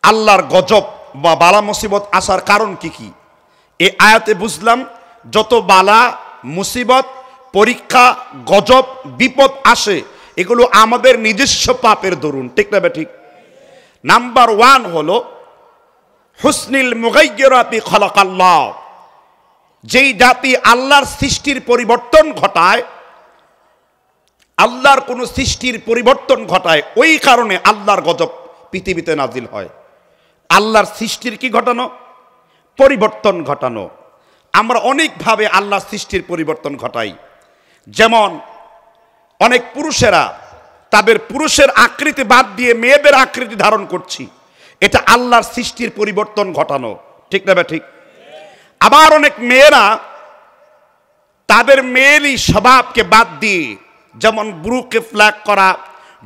আল্লাহর গজব বা বালা মুসিবত আসার কারণ কি কি। এই আয়াতে বুঝলাম যত বালা মুসিবত পরীক্ষা গজব বিপদ আসে এগুলো আমাদের নিজস্ব পাপের দরুন, ঠিক না ঠিক? নাম্বার 1 হলো হুসনিল মুগায়্যিরাতি খালাকাল্লাহ, যেই জাতি আল্লাহর সৃষ্টির পরিবর্তন ঘটায়, আল্লাহর কোন সৃষ্টির পরিবর্তন ঘটায়, ওই কারণে আল্লাহর গজব পৃথিবীতে নাজিল হয়। আল্লাহর সৃষ্টির কি ঘটানো? পরিবর্তন ঘটানো। আমরা অনেকভাবে আল্লাহর সৃষ্টির পরিবর্তন ঘটাই। যেমন অনেক পুরুষেরা তাদের পুরুষের আকৃতি বাদ দিয়ে মেয়েদের আকৃতি ধারণ করছি, এটা আল্লাহর সৃষ্টির পরিবর্তন ঘটানো, ঠিক না ঠিক? আবার অনেক মেয়েরা তাদের মেয়েলি স্বভাবকে বাদ দিয়ে, যেমন ব্রুকে ফ্ল্যাগ করা,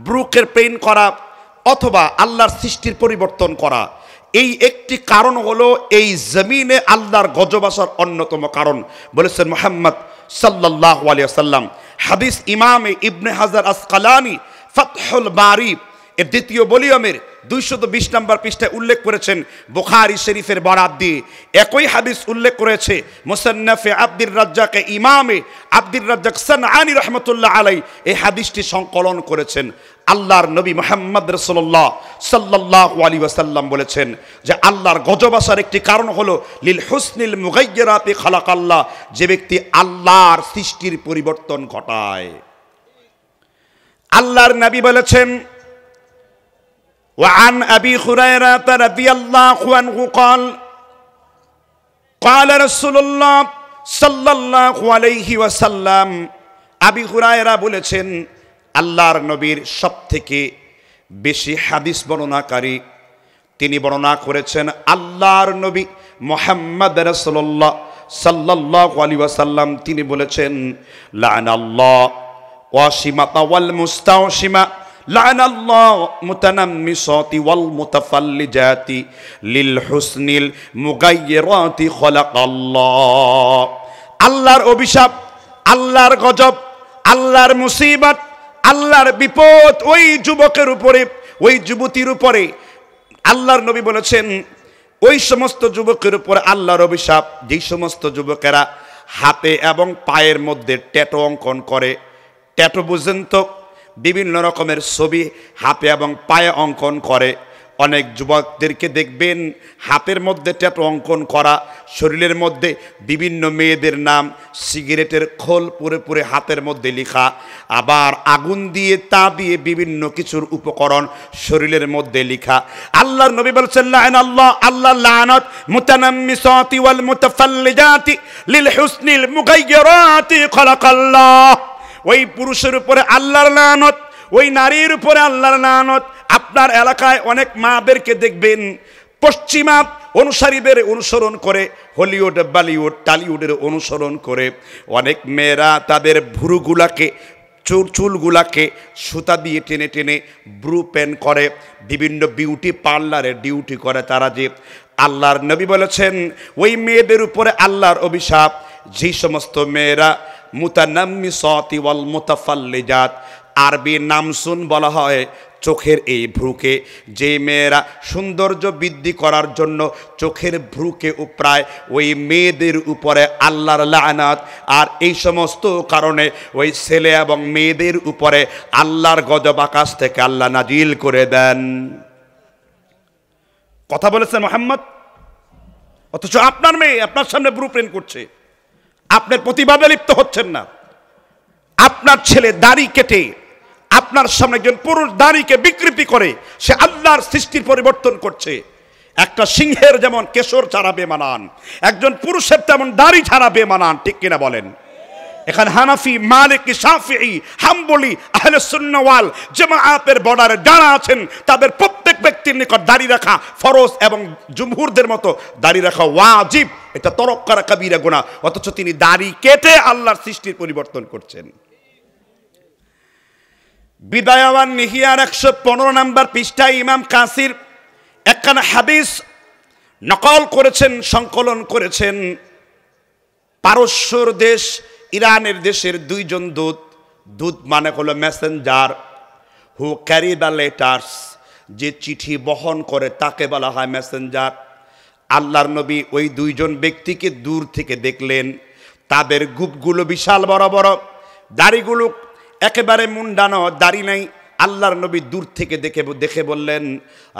ব্রুকের পেইন্ট করা, অথবা আল্লাহর সৃষ্টির পরিবর্তন করা, এই একটি কারণ হলো এই জমিনে আল্লাহর গজব আসার অন্যতম কারণ বলেছেন মুহাম্মদ সাল্লাল্লাহু আলাইহি ওয়াসাল্লাম। হাদিস ইমামে ইবনে হাজার আসকালানি ফাতহুল বারি এর দ্বিতীয় ভলিউমের 220 নম্বর পৃষ্ঠায় উল্লেখ করেছেন, বুখারী শরীফের বরাত দিয়ে একই হাদিস উল্লেখ করেছে মুসান্নাফে আব্দুর রাজ্জাকে ইমামে আব্দুর রাজ্জাক সানআনী রাহমাতুল্লাহ আলাইহি এই হাদিসটি সংকলন করেছেন। আল্লাহর নবী মুহাম্মদ রাসূলুল্লাহ সাল্লাল্লাহু আলাইহি ওয়াসাল্লাম বলেছেন যে আল্লাহর গজব আসার একটি কারণ হলো লিল হুসনিল মুগায়্যিরাতি খালাকাল্লাহ, যে ব্যক্তি আল্লাহর সৃষ্টির পরিবর্তন ঘটায়। আল্লাহর নবী বলেছেন وعن أبي هريرة رضي الله عنه قال قال رسول الله صلى الله عليه وسلم, আবি হুরায়রা বলেছেন আল্লাহর নবীর সবথেকে বেশি হাদিস বর্ণনাকারী তিনি বর্ণনা করেছেন আল্লাহর নবী মুহাম্মদ রাসূলুল্লাহ সাল্লাল্লাহু আলাইহি ওয়াসাল্লাম, তিনি বলেছেন লা'নাল্লাহ ওয়াশিমাতা ওয়াল মুস্তাওশিমা লা'নাল্লাহ মুতানাম্মিসাতি ওয়াল মুতাফাল্লিজাতি লিল হুসনিল মুগায়্যিরাতি খালাকাল্লাহ। আল্লাহর অভিশাপ, আল্লাহর গজব, আল্লাহর মুসিবত, আল্লাহর বিপদ ওই যুবকের উপরে, ওই যুবতীর উপরে। আল্লাহর নবী বলেছেন ওই সমস্ত যুবকের উপরে আল্লাহর অভিশাপ যেই সমস্ত যুবকেরা হাতে এবং পায়ের মধ্যে ট্যাটু অঙ্কন করে। ট্যাটু বুঝেন তো, বিভিন্ন রকমের ছবি হাতে এবং পায়ে অঙ্কন করে। অনেক যুবকদেরকে দেখবেন হাতের মধ্যে ট্যাটু অঙ্কন করা, শরীরের মধ্যে বিভিন্ন মেয়েদের নাম সিগারেটের খোল পুরে পুরে হাতের মধ্যে লেখা, আবার আগুন দিয়ে তা দিয়ে বিভিন্ন কিছুর উপকরণ শরীরের মধ্যে লেখা। আল্লাহর নবী বলেছেন লা'নাল্লাহ, আল্লাহ লানত মুতানাম্মিসাতি ওয়াল মুতাফাল্লিজাতি লিল হুসনিল মুগায়্যিরাতি খালাকাল্লাহ। ওই পুরুষের উপরে আল্লাহর লানত, ওই নারীর উপরে আল্লাহর লানত। আপনার এলাকায় অনেক মাদেরকে দেখবেন পশ্চিমা অনুসারীদের অনুসরণ করে, হলিউড বলিউড টলিউডের অনুসরণ করে অনেক মেয়েরা তাদের ভুরুগুলাকে চুলগুলাকে সুতা দিয়ে টেনে টেনে ব্রু পেন করে, বিভিন্ন বিউটি পার্লারে ডিউটি করে তারা। যে আল্লাহর নবী বলেছেন ওই মেয়েদের উপরে আল্লাহর অভিশাপ, যে সমস্ত মেয়েরা মুতানাম্মিসাতি ওয়াল মুতাফাল্লিজাত, আরবি নামসুন বলা হয় চোখের এই ভ্রুকে, যে মেয়েরা সৌন্দর্য বৃদ্ধি করার জন্য চোখের ভ্রুকে উপরায়, ওই মেয়েদের উপরে আল্লাহর লানাত। আর এই সমস্ত কারণে ওই ছেলে এবং মেয়েদের উপরে আল্লাহর গজব আকাশ থেকে আল্লাহ নাজিল করে দেন। কথা বলেছেন মুহাম্মদ, অথচ আপনার মেয়ে আপনার সামনে ব্রু প্রিন্ট করছে, আপনার প্রতিবাদে লিপ্ত হচ্ছেন না। আপনার ছেলে দাড়ি কেটে আপনার সামনে একজন পুরুষ দাড়িকে বিকৃতি করে সে আল্লাহর সৃষ্টির পরিবর্তন করছে। একটা সিংহের যেমন কেশর ছাড়া বেমানান, একজন পুরুষের তেমন দাড়ি ছাড়া বেমানান, ঠিক কিনা বলেন? এখানে হানাফি, মালিকি, শাফিঈ, হাম্বলি, আহলে সুন্নাহ ওয়াল জামাআতের বর্ডারে যারা আছেন তাদের প্রত্যেক ব্যক্তির নিকট দাড়ি রাখা ফরজ এবং জুমহুরদের মতো দাড়ি রাখা ওয়াজিব। এটা তরক করা কবিরা গুনাহ, অথচ তিনি দাড়ি কেটে আল্লাহর সৃষ্টির পরিবর্তন করছেন। বিদায়া ওয়ান নিহিয়ার 115 নম্বর পৃষ্ঠায় ইমাম কাসির একখানা হাদিস নকল করেছেন, সংকলন করেছেন। পারস্যর দেশ ইরানের দেশের দুইজন দূত, দূত মানে হলো Messenger, who carry the letters, যে চিঠি বহন করে তাকে বলা হয় মেসেঞ্জার। আল্লাহর নবী ওই দুইজন ব্যক্তিকে দূর থেকে দেখলেন, তাদের গুপগুলো বিশাল বড় বড়, দাড়িগুলো একেবারে মুন্ডানো, দাড়ি নাই। আল্লাহর নবী দূর থেকে দেখে বললেন,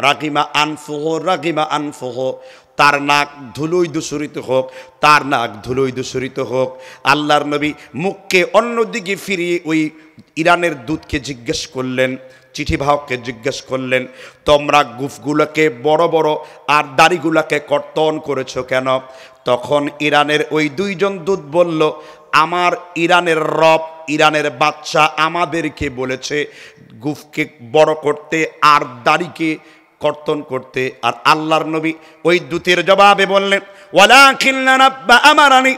রাগিমা আনফুহ, রাগিমা আনফুহ, তার নাক ধুলোয় দূষরিত হোক, তার নাক ধুলোয় দূষরিত হোক। আল্লাহর নবী মুখকে অন্যদিকে ফিরিয়ে ওই ইরানের দূতকে জিজ্ঞেস করলেন, চিঠিবাহককে জিজ্ঞেস করলেন, তোমরা গুফগুলোকে বড় বড় আর দাড়িগুলোকে কর্তন করেছো কেন? তখন ইরানের ওই দুইজন দূত বলল, আমার ইরানের রব, ইরানের বাদশা আমাদেরকে বলেছে গুফকে বড় করতে আর দাড়িকে কর্তন করতে। আর আল্লাহর নবী ওই দূতের জবাবে বললেন, ওয়ালাকিন্না রাব্বা আমারানি,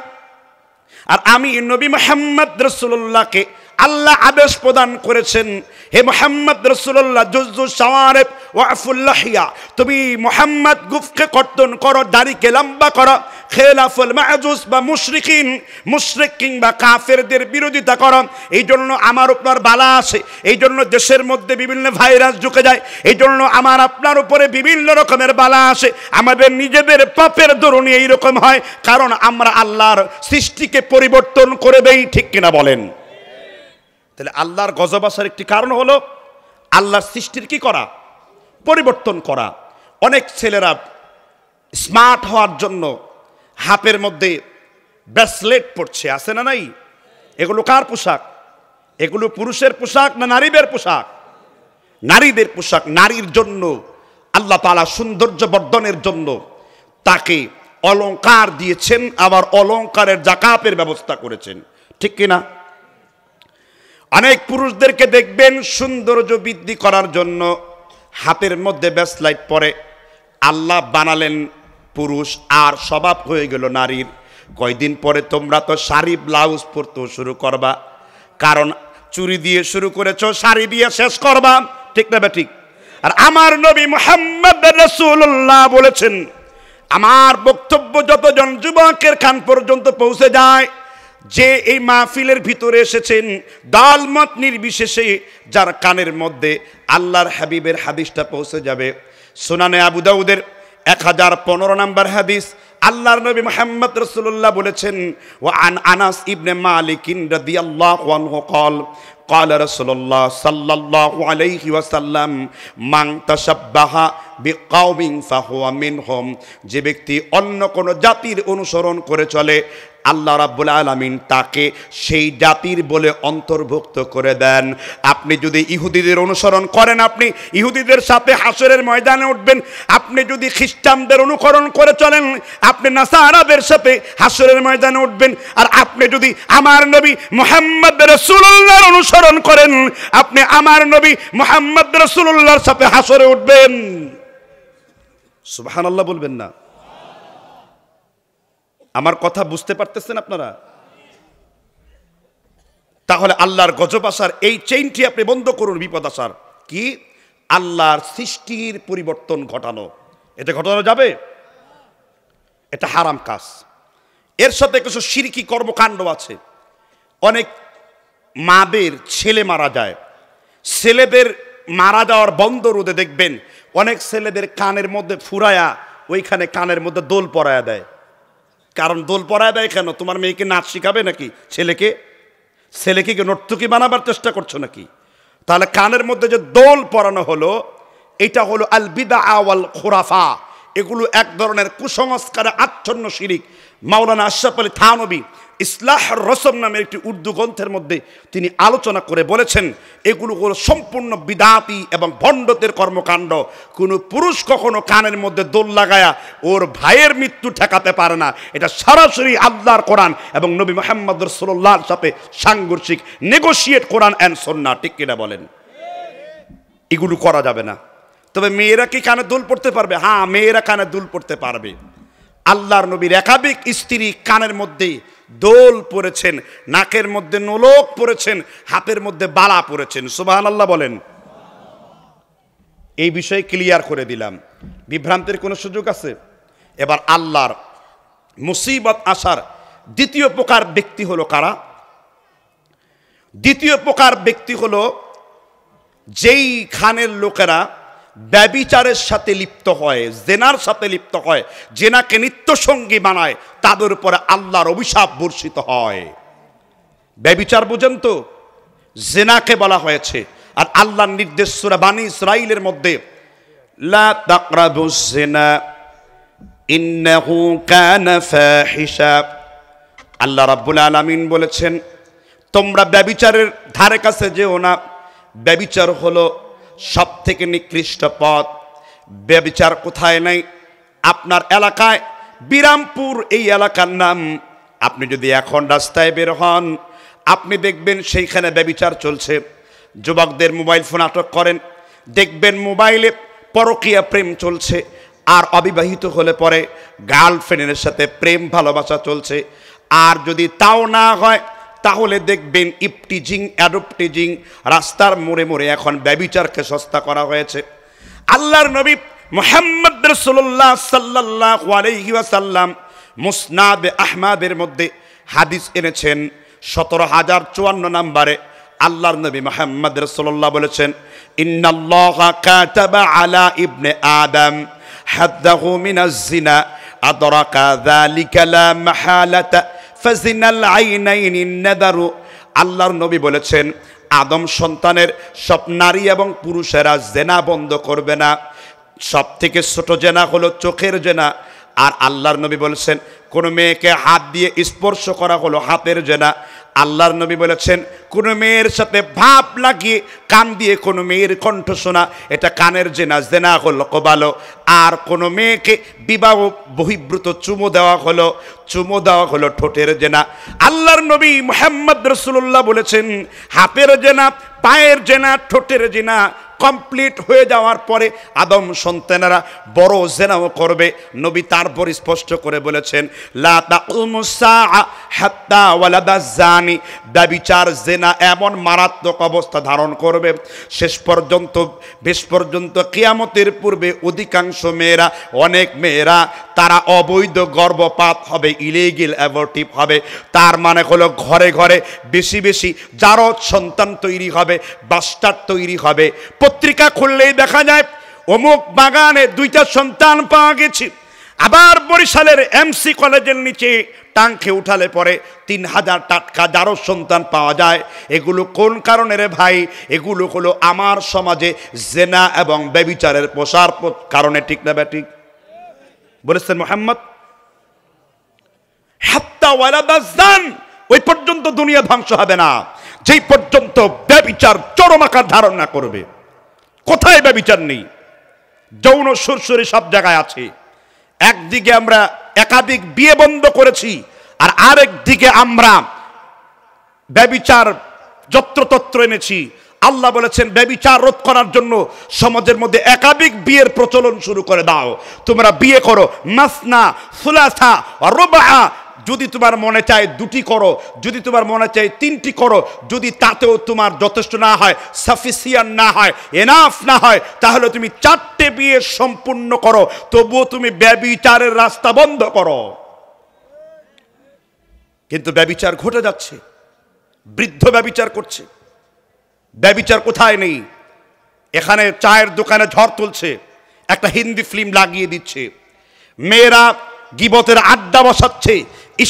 আর আমি নবী মুহাম্মদ রাসূলুল্লাহকে আল্লাহ আদেশ প্রদান করেছেন, হে মুহাম্মদ রাসূলুল্লাহ, জুজু শাওয়ারিব ওয়াফুল লাহিয়া, তুমি মুহাম্মদ গুফকে কর্তন করো, দাড়িকে লম্বা করো, খেলাফুল মা'জুস বা মুশরিকিন, মুশরিক কিংবা কাফেরদের বিরোধিতা করো। এই জন্য আমার উপর বালা আসে, এই জন্য দেশের মধ্যে বিভিন্ন ভাইরাস ঢুকে যায়, এই জন্য আমার আপনার উপরে বিভিন্ন রকমের বালা আসে। আমাদের নিজেদের পাপের দরুন এইরকম হয়, কারণ আমরা আল্লাহর সৃষ্টিকে পরিবর্তন করে দেই, ঠিক কিনা বলেন? তাহলে আল্লাহর গজব আসার একটি কারণ হলো আল্লাহর সৃষ্টির কি করা? পরিবর্তন করা। অনেক ছেলেরা স্মার্ট হওয়ার জন্য হাতের মধ্যে ব্রেসলেট পরছে, আছে না নাই? এগুলো কার পোশাক? এগুলো পুরুষের পোশাক না নারীদের পোশাক? নারীদের পোশাক। নারীর জন্য আল্লাহ তাআলা সৌন্দর্য বর্ধনের জন্য তাকে অলংকার দিয়েছেন, আবার অলংকারের জাকাতের ব্যবস্থা করেছেন, ঠিক কিনা? অনেক পুরুষদেরকে দেখবেন সৌন্দর্য বৃদ্ধি করার জন্য হাতের মধ্যে ব্রেসলেট পরে। আল্লাহ বানালেন পুরুষ আর স্বভাব হয়ে গেল নারীর। কয়দিন পরে তোমরা তো শাড়ি ব্লাউজ পরতে শুরু করবা, কারণ চুরি দিয়ে শুরু করেছো, শাড়ি দিয়ে শেষ করবা, ঠিক না ঠিক? আর আমার নবী মুহাম্মদ রাসূলুল্লাহ বলেছেন, আমার বক্তব্য যতজন যুবকের কান পর্যন্ত পৌঁছে যায়, যে এই মাহফিলের ভিতরে এসেছেন, দলমত নির্বিশেষে যার কানের মধ্যে আল্লাহর হাবিবের হাদিসটা পৌঁছে যাবে। সুনানে আবু দাউদের 1015 নম্বর হাদিস, আল্লাহর নবী মুহাম্মদ রাসূলুল্লাহ বলেছেন, ওয়া আন আনাস ইবনে মালিক রাদিয়াল্লাহু আনহু قال قال رسول الله صلى الله عليه وسلم من تشبه بقوم فهو منهم, যে ব্যক্তি অন্য কোন জাতির অনুসরণ করে চলে, আল্লাহ রাব্বুল আলামিন তাকে সেই জাতির বলে অন্তর্ভুক্ত করে দেন। আপনি যদি ইহুদিদের অনুসরণ করেন, আপনি ইহুদিদের সাথে হাসরের ময়দানে উঠবেন। আপনি যদি খ্রিস্টানদের অনুকরণ করে চলেন, আপনি নাসারাদের সাথে হাসরের ময়দানে উঠবেন। আর আপনি যদি আমার নবী মুহাম্মদ রাসূলুল্লাহর অনুসরণ করেন, আপনি আমার নবী মুহাম্মদ রাসূলুল্লাহর সাথে হাসরে উঠবেন। সুবহানাল্লাহ বলবেন না? আমার কথা বুঝতে পারতেছেন আপনারা? তাহলে আল্লাহর গজব আসার এই চেইনটি আপনি বন্ধ করুন। বিপদ আসার কি? আল্লাহর সৃষ্টির পরিবর্তন ঘটানো। এটা ঘটানো যাবে? এটা হারাম কাজ। এর সাথে কিছু শিরকি কর্মকাণ্ড আছে। অনেক মাদের ছেলে মারা যায়, ছেলেদের মারা যাওয়ার বন্ধ রোধে দেখবেন অনেক ছেলেদের কানের মধ্যে ফুরায়া ওইখানে কানের মধ্যে দোল পরায়া দেয়। কারণ দোল পরায় দেয় কেন? তোমার মেয়েকে নাচ শিখাবে নাকি? ছেলেকে নর্তকী বানাবার চেষ্টা করছো নাকি? তাহলে কানের মধ্যে যে দোল পরানো হলো, এটা হলো আল বিদআ ওয়াল খুরাফা। এগুলো এক ধরনের কুসংস্কারে আচ্ছন্ন শিরিক। মাওলানা আশরাফ আলী থানভী ইসলাহ রসম নামের একটি উর্দু গ্রন্থের মধ্যে তিনি আলোচনা করে বলেছেন, এগুলো হলো সম্পূর্ণ বিদাতি এবং ভণ্ডতের কর্মকাণ্ড। কোনো পুরুষ কখনো কানের মধ্যে দোল লাগায়া ওর ভাইয়ের মৃত্যু ঠেকাতে পারে না। এটা সরাসরি আল্লাহর কোরআন এবং নবী মুহাম্মদ রাসূলুল্লাহর সাথে সাংঘর্ষিক, নেগোশিয়েট কোরআন অ্যান্ড সুন্নাহ, ঠিক কিনা বলেন? এগুলো করা যাবে না। তবে মেয়েরা কি কানে দুল পড়তে পারবে? হ্যাঁ, মেয়েরা কানে দুল পড়তে পারবে। আল্লাহর নবীর একাধিক স্ত্রী কানের মধ্যে দোল পরেছেন, নাকের মধ্যে নোলক পরেছেন, হাতের মধ্যে বালা পরেছেন। সুবহানাল্লাহ বলেন। এই বিষয়ে ক্লিয়ার করে দিলাম, বিভ্রান্তির কোনো সুযোগ আছে? এবার আল্লাহর মুসিবত আসার দ্বিতীয় প্রকার ব্যক্তি হলো কারা? দ্বিতীয় প্রকার ব্যক্তি হলো যেই খানের লোকেরা ব্যভিচারের সাথে লিপ্ত হয়, জেনার সাথে লিপ্ত হয়, জেনাকে নিত্যসঙ্গী বানায়, তাদের উপরে আল্লাহর অভিশাপ বর্ষিত হয়। ব্যভিচার বুঝেন তো? জেনাকে বলা হয়েছে। আর আল্লাহর নির্দেশ সূরা বানী ইসরাঈলের মধ্যে, লা তাকরাবুজ জিনা ইন্নাহু কানা ফাহিশা। আল্লাহ রাব্বুল আলামিন বলেছেন, তোমরা ব্যভিচারের ধারে কাছে যেও না। ব্যভিচার হলো সব থেকে নিকৃষ্ট পথ। ব্যভিচার কোথায় নাই? আপনার এলাকায় বিরামপুর এই এলাকার নাম। আপনি যদি এখন রাস্তায় বের হন, আপনি দেখবেন সেইখানে ব্যভিচার চলছে। যুবকদের মোবাইল ফোন আটক করেন, দেখবেন মোবাইলে পরকীয়া প্রেম চলছে। আর অবিবাহিত হলে পরে গার্লফ্রেন্ডের সাথে প্রেম ভালোবাসা চলছে। আর যদি তাও না হয়, তাহলে দেখবেন ইপটিজিং, অ্যাডপ্টিজিং, রাস্তার মোড়ে মোড়ে এখন ব্যভিচারকে সস্তা করা হয়েছে। আল্লাহর নবী মুহাম্মদ রাসূলুল্লাহ সাল্লাল্লাহু আলাইহি ওয়াসাল্লাম মুসনাদ আহমদের মধ্যে হাদিস এনেছেন 17054 নম্বরে। আল্লাহর নবী মুহাম্মদ রাসূলুল্লাহ বলেছেন, ইন্নাল্লাহা কাতাবা আলা ইবনে আদম হাদ্দাহু মিনাজ জিনা আদরাকা যালিকা লা মাহালাতা ফাজিনাল আইনাইনি নাদারু। আল্লাহর নবী বলেছেন, আদম সন্তানের সব নারী এবং পুরুষেরা জেনা বন্ধ করবে না। সব থেকে ছোট জেনা হলো চোখের জেনা। আর আল্লাহর নবী বলেছেন, কোনো মেয়েকে হাত দিয়ে স্পর্শ করা হলো হাতের জেনা। আল্লাহর নবী বলেছেন, কোনো মেয়ের সাথে ভাব লাগিয়ে কান দিয়ে কোনো মেয়ের কণ্ঠ শোনা, এটা কানের জেনা, জেনা হলো কবালো। আর কোনো মেয়েকে বিবাহ বহির্ভূত চুমো দেওয়া হলো ঠোঁটের জেনা। আল্লাহর নবী মুহাম্মদ রাসূলুল্লাহ বলেছেন, হাতের জেনা, পায়ের জেনা, ঠোঁটের জেনা কমপ্লিট হয়ে যাওয়ার পরে আদম সন্তানেরা বড় জেনাও করবে। নবী তারপর স্পষ্ট করে বলেছেন, লা তাকুমুস সাআ হাত্তা ওয়ালাদা জানি। ব্যভিচার, জেনা এমন মারাত্মক অবস্থা ধারণ করবে শেষ পর্যন্ত কিয়ামতের পূর্বে অধিকাংশ মেয়েরা, অনেক মেয়েরা তারা অবৈধ গর্ভপাত হবে, ইলিগেল অ্যাবর্টিভ হবে। তার মানে হলো ঘরে ঘরে বেশি বেশি জারজ সন্তান তৈরি হবে, বাস্টার্ড তৈরি হবে। পত্রিকা খুললেই দেখা যায় অমুক বাগানে 2টা সন্তান পাওয়া গেছে। আবার বরিশালের এমসি কলেজের নিচে টাঙ্কে উঠালে পরে 3000 টাটকা জারজ সন্তান পাওয়া যায়। এগুলো কোন কারণে রে ভাই? এগুলো হলো আমার সমাজে জেনা এবং ব্যভিচারের প্রসার কারণে। ঠিক না ব্যাঠিক বলেছেন মুহাম্মদ? হাত্তা ওয়ালাদা জান, ওই পর্যন্ত দুনিয়া ধ্বংস হবে না যেই পর্যন্ত ব্যভিচার চরম আকার ধারণ না করবে। কোথায় ব্যভিচার নেই? যৌন সুরসুরি সব জায়গায় আছে। একদিকে আমরা একাধিক বিয়ে বন্ধ করেছি, আর আরেক দিকে আমরা ব্যভিচার যত্রতত্র এনেছি। আল্লাহ বলেছেন, ব্যভিচার রোধ করার জন্য সমাজের মধ্যে একাধিক বিয়ের প্রচলন শুরু করে দাও। তোমরা বিয়ে করো, মাসনা, সুলাসা, রুবা। যদি তোমার মনে চায় 2টি করো, যদি তোমার মনে চায় 3টি করো। যদি তাতেও তোমার যথেষ্ট না হয়, সাফিসিয়েন্ট না হয়, এনাফ না হয়, তাহলে তুমি 4টে বিয়ে সম্পূর্ণ করো। তবুও তুমি ব্যভিচারের রাস্তা বন্ধ করো। কিন্তু ব্যভিচার ঘটে যাচ্ছে, বৃদ্ধ ব্যভিচার করছে। ব্যভিচার কোথায় নেই? এখানে চায়ের দোকানে ঝড় তুলছে, একটা হিন্দি ফিল্ম লাগিয়ে দিচ্ছে। মেয়েরা গিবতের আড্ডা বসাচ্ছে,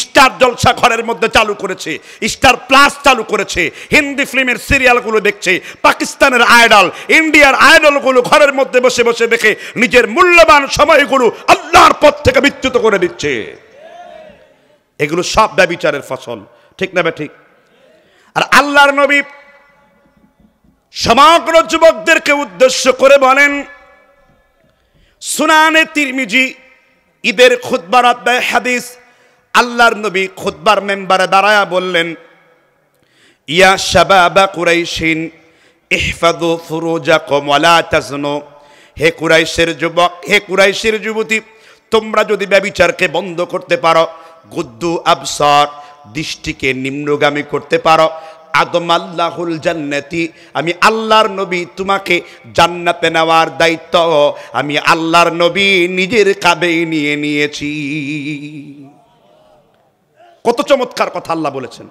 স্টার জলসা ঘরের মধ্যে চালু করেছে, স্টার প্লাস চালু করেছে, হিন্দি ফিল্মের সিরিয়ালগুলো দেখছে, পাকিস্তানের আইডল, ইন্ডিয়ার আইডলগুলো ঘরের মধ্যে বসে বসে দেখে নিজের মূল্যবান সময়গুলো আল্লাহর পথ থেকে বিচ্যুত করে দিচ্ছে। এগুলো সব ব্যভিচারের ফসল। ঠিক না ঠিক? আর আল্লাহর নবী সমগ্র যুবকদেরকে উদ্দেশ্য করে বলেন, সুনানে তিরমিজি ঈদের খুতবার অধ্যায় হাদিস, আল্লাহর নবী খুতবার মেম্বারে দাঁড়ায়া বললেন, ইয়া শাবাবা কুরাইশিন ইহফাযু ফুরুজাকুম ওয়া লা তাজনু। হে কুরাইশের যুবক, হে কুরাইশের যুবতী, তোমরা যদি ব্যভিচারকে বন্ধ করতে পারো, গুদ্দু আবসার, দৃষ্টিকে নিম্নগামী করতে পারো, আদম আল্লাহুল জান্নাতি, আমি আল্লাহর নবী তোমাকে জান্নাতে নেওয়ার দায়িত্ব আমি আল্লাহর নবী নিজের কাঁধে নিয়ে নিয়েছি। কত চমৎকার কথা আল্লাহ বলেছেন।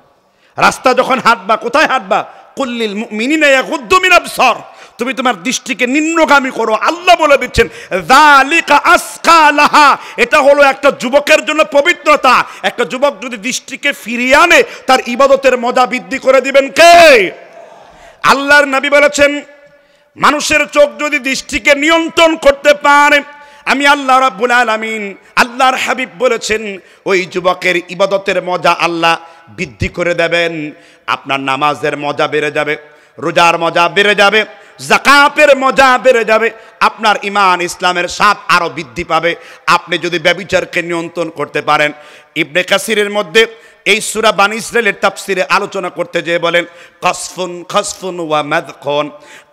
রাস্তা যখন হাঁটবা, কোথায় হাঁটবা? কুল্লিল মুমিনিনা ইয়াগুদ্দু মিন আবসার, তুমি তোমার দৃষ্টিকে নিম্নগামী করো। আল্লাহ বলে দিচ্ছেন যালিকা আসকা লাহা, এটা হলো একটা যুবকের জন্য পবিত্রতা। একটা যুবক যদি দৃষ্টিকে ফিরিয়ে আনে তার ইবাদতের মজা বৃদ্ধি করে দিবেন কে? আল্লাহর নবী বলেছেন মানুষের চোখ যদি দৃষ্টিকে নিয়ন্ত্রণ করতে পারে, আমি আল্লাহ রাব্বুল আলামিন, আল্লাহর হাবিব বলেছেন ওই যুবকের ইবাদতের মজা আল্লাহ বৃদ্ধি করে দেবেন। আপনার নামাজের মজা বেড়ে যাবে, রোজার মজা বেড়ে যাবে, যাকাতের মজা বেড়ে যাবে, আপনার ঈমান ইসলামের স্বাদ আরো বৃদ্ধি পাবে আপনি যদি ব্যভিচারকে নিয়ন্ত্রণ করতে পারেন। ইবনে কাসিরের মধ্যে এই সূরা বানী ইসরাইলের তাফসিরে আলোচনা করতে যেয়ে বলেন কসফুন খসফুন ওয়া মাদখুন,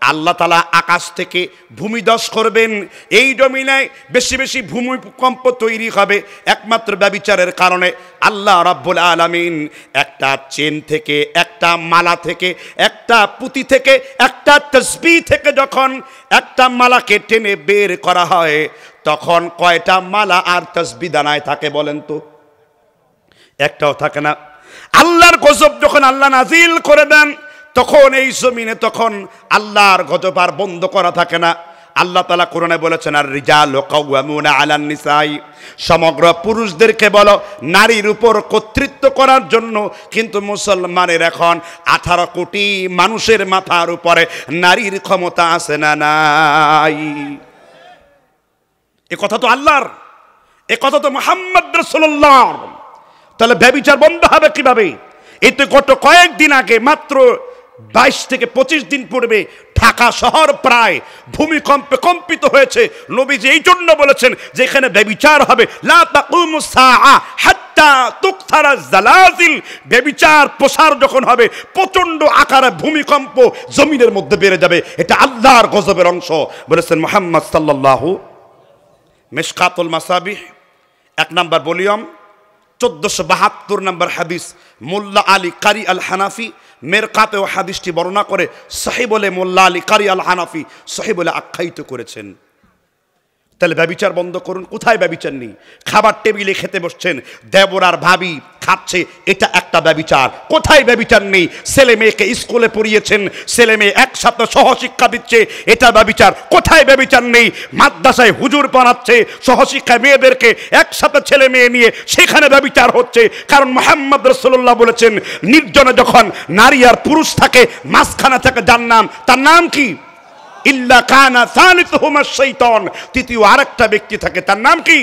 আল্লাহ তাআলা আকাশ থেকে ভূমিধস করবেন, এই জমিনে বেশি বেশি ভূমিকম্প তৈরি হবে একমাত্র ব্যভিচারের কারণে। আল্লাহ রাব্বুল আলামিন একটা চেন থেকে, একটা মালা থেকে, একটা পুঁতি থেকে, একটা তাসবিহ থেকে যখন একটা মালাকে টেনে বের করা হয় তখন কয়টা মালা আর তাসবিহ দানায় থাকে বলেন তো? একটাও থাকে না। আল্লাহর গজব যখন আল্লাহ নাজিল করে দেন তখন এই জমিনে তখন আল্লাহর গজব আর বন্ধ করা থাকে না। আল্লাহ তাআলা কোরআনে বলেছেন আর রিজালু কাওয়ামুনা আলান নিসাই, সমগ্র পুরুষদেরকে বলো নারীর উপর কর্তৃত্ব করার জন্য। কিন্তু মুসলমানের এখন 18 কোটি মানুষের মাথার উপরে নারীর ক্ষমতা আছে না নাই? এ কথা তো আল্লাহর, এ কথা তো মুহাম্মদ রাসূলুল্লাহ। তাহলে ব্যভিচার বন্ধ হবে কিভাবে? এই তো গত কয়েকদিন আগে, মাত্র 22 থেকে 25 দিন পূর্বে ঢাকা শহর প্রায় ভূমিকম্পে কম্পিত হয়েছে। নবীজি এই জন্য বলেছেন যে এখানে ব্যভিচার হবে, লা তাকুমুস সাআ হাত্তা তুকথারা জালাজিল, ব্যভিচার প্রসার যখন হবে প্রচন্ড আকারে ভূমিকম্প জমিনের মধ্যে বেড়ে যাবে, এটা আল্লাহর গজবের অংশ বলেছেন মুহাম্মদ সাল্লাল্লাহু। মিশকাতুল মাসাবিহ 1 নম্বর ভলিউম 1472 নম্বর হাদিস, মোল্লা আলী কারি আল হানাফি মেরকাতেও হাদিসটি বর্ণনা করে সহিহ বলে মোল্লা আলী কারি আল হানাফি সহিহ বলে আখ্যায়িত করেছেন। তাহলে ব্যভিচার বন্ধ করুন। কোথায় ব্যভিচার নেই? খাবার টেবিলে খেতে বসছেন, দেবর আর ভাবি খাচ্ছে, এটা একটা ব্যভিচার। কোথায় ব্যভিচার নেই? ছেলে মেয়েকে স্কুলে পড়িয়েছেন, ছেলে মেয়ে একসাথে সহশিক্ষা দিচ্ছে, এটা ব্যভিচার। কোথায় ব্যভিচার নেই? মাদ্রাসায় হুজুর পড়াচ্ছে, সহশিক্ষায় মেয়েদেরকে একসাথে ছেলে মেয়ে নিয়ে, সেখানে ব্যভিচার হচ্ছে। কারণ মুহাম্মদ রাসূলুল্লাহ বলেছেন নির্জনে যখন নারী আর পুরুষ থাকে মাঝখানে থাকে জাহান্নাম, তার নাম কি? ইল্লা কানা সালিসুহুমা শাইতান, তৃতীয় আরেকটা ব্যক্তি থাকে, তার নাম কি?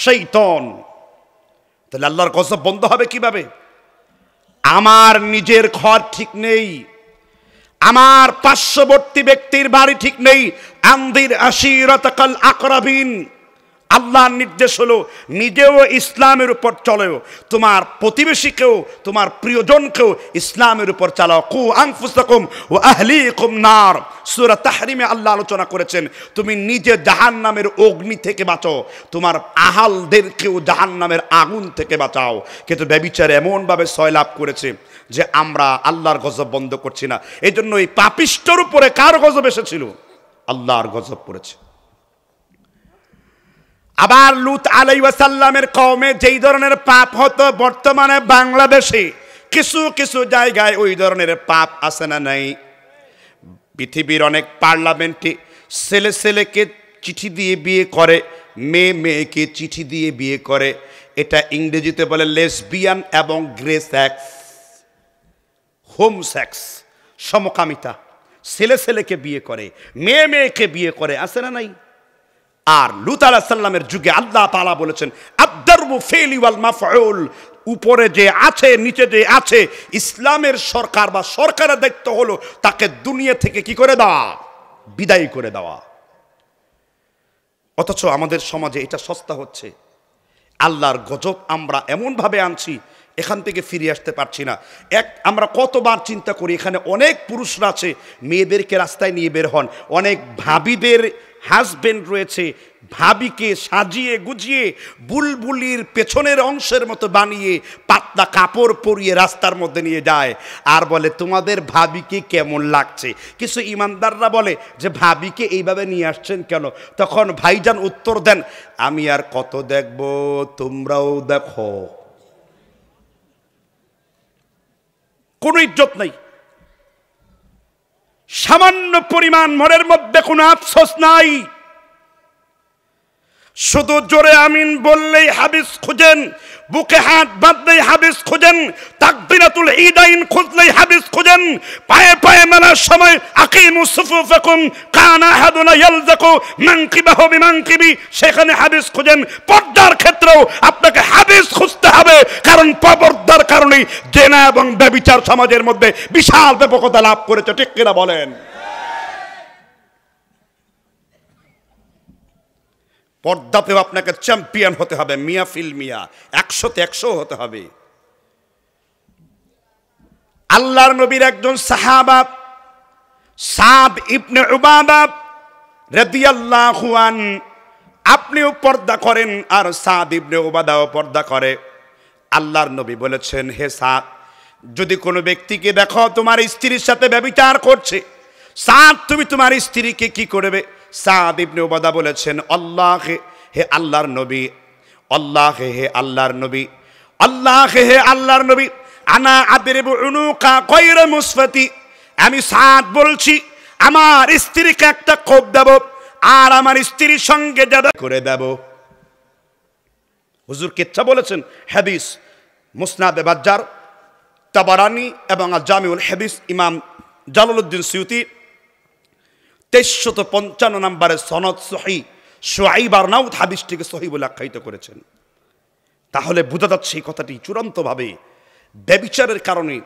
শয়তান। তাহলে আল্লাহর গজব বন্ধ হবে কিভাবে? আমার নিজের ঘর ঠিক নেই, আমার পার্শ্ববর্তী ব্যক্তির বাড়ি ঠিক নেই। আনদির আশিরাতাকাল আকরাবিন, আল্লাহর নির্দেশ হলো নিজেও ইসলামের উপর চলো, তোমার প্রতিবেশীকেও, তোমার প্রিয়জনকেও ইসলামের উপর চালাও। কু আনফুসাকুম ওয়া আহলিকুম নার, সূরা তাহরিমে আল্লাহ আলোচনা করেছেন তুমি নিজে জাহান্নামের অগ্নি থেকে বাঁচো, তোমার আহালদেরকেও জাহান্নামের আগুন থেকে বাঁচাও। কিন্তু ব্যভিচার এমনভাবে সয়লাভ করেছে যে আমরা আল্লাহর গজব বন্ধ করছি না। এই জন্য এই পাপিষ্ঠর উপরে কার গজব এসেছিল? আল্লাহর গজব পড়েছে। আবার লূত আলাইহিস সালামের কওমে যেই ধরনের পাপ হতো, বর্তমানে বাংলাদেশে কিছু কিছু জায়গায় ওই ধরনের পাপ আছে না নাই? পৃথিবীর অনেক পার্লামেন্টে ছেলে ছেলেকে চিঠি দিয়ে বিয়ে করে, মেয়ে মেয়েকে চিঠি দিয়ে বিয়ে করে। এটা ইংরেজিতে বলে লেসবিয়ান এবং গ্রে সেক্স, হোম সেক্স, সমকামিতা। ছেলে ছেলেকে বিয়ে করে, মেয়ে মেয়েকে বিয়ে করে, আছে না নাই? আর লূত আলাইহিস সালামের যুগে আল্লাহ তাআলা বলেছেন আদ-দারবু ফিলি ওয়াল মাফউল, উপরে যে আছে নিচে যে আছে, ইসলামের সরকার বা সরকারের দায়িত্ব হলো তাকে দুনিয়া থেকে কি করে দেওয়া? বিদায় করে দেওয়া। অথচ আমাদের সমাজে এটা সস্তা হচ্ছে। আল্লাহর গজব আমরা এমনভাবে আনছি এখান থেকে ফিরে আসতে পারছি না। আমরা কতবার চিন্তা করি, এখানে অনেক পুরুষরা আছে মেয়েদেরকে রাস্তায় নিয়ে বের হন, অনেক ভাবিদের হাজবেন্ড রয়েছে, ভাবিকে সাজিয়ে গুজিয়ে বুলবুলির পেছনের অংশের মতো বানিয়ে পাতলা কাপড় পরিয়ে রাস্তার মধ্যে নিয়ে যায় আর বলে তোমাদের ভাবিকে কেমন লাগছে। কিছু ইমানদাররা বলে যে ভাবিকে এইভাবে নিয়ে আসছেন কেন? তখন ভাইজান উত্তর দেন আমি আর কত দেখব, তোমরাও দেখো। কোনো ইজ্জত নাই। সামান্য পরিমাণ মনের মধ্যে কোনো আফসোস নাই। শুধু জোরে আমিন বললেই হাদিস খুঁজেন, বুকে হাত বাঁধলেই হাদিস খুঁজেন, তাকবীরাতুল ঈদাইন খুঁজলেই হাদিস খুঁজেন, পায়ে পায়ে মেলার সময় আকিমুস সুফুফাকুম কানা আহাদুনা ইয়ালযাকু মানকিবাহু বিমানকিবি, সেখানে হাদিস খুঁজেন। পর্দার ক্ষেত্রেও আপনাকে হাদিস খুঁজতে হবে, কারণ পর্দার কারণেই জেনা এবং ব্যভিচার সমাজের মধ্যে বিশাল ব্যাপকতা লাভ করেছে। ঠিক কিনা বলেন? পর্দাতেও আপনাকে চ্যাম্পিয়ন হতে হবে, মিয়া ফিল মিয়া, 100তে 100 হতে হবে। আল্লাহর নবীর একজন সাহাবা সাদ ইবনে উবাদা রাদিয়াল্লাহু আন, আপনিও পর্দা করেন আর সাদ ইবনে উবাদাও পর্দা করে। আল্লাহর নবী বলেছেন, হে সাদ, যদি কোনো ব্যক্তিকে দেখো তোমার স্ত্রীর সাথে ব্যভিচার করছে, সাদ তুমি তোমার স্ত্রীকে কি করবে? সাদ ইবনে উবাদা বলেছেন, আল্লাহ হে আল্লাহর নবী, আল্লাহ হে আল্লাহর নবী, আল্লাহ হে আল্লাহর নবী, আনা আদরিবু উনুকা গায়রা মুসফাতি, আমি সাদ বলছি আমার স্ত্রীকে একটা কোপ দেব আর আমার স্ত্রীর সঙ্গে যাদা করে দেব। হুজুর কিচ্ছা বলেছেন। হাদিস মুসনাদে বাজ্জার, তাবারানি এবং জামিউল হাদিস, ইমাম জালালউদ্দিন সুয়ুতি 2355 নম্বরে সনদ সহিহ, শুআইব আরনাউত হাদিসটিকে সহিহ বলে আখ্যায়িত করেছেন। তাহলে বোঝা যাচ্ছে এই কথাটি চূড়ান্তভাবে ব্যভিচারের কারণে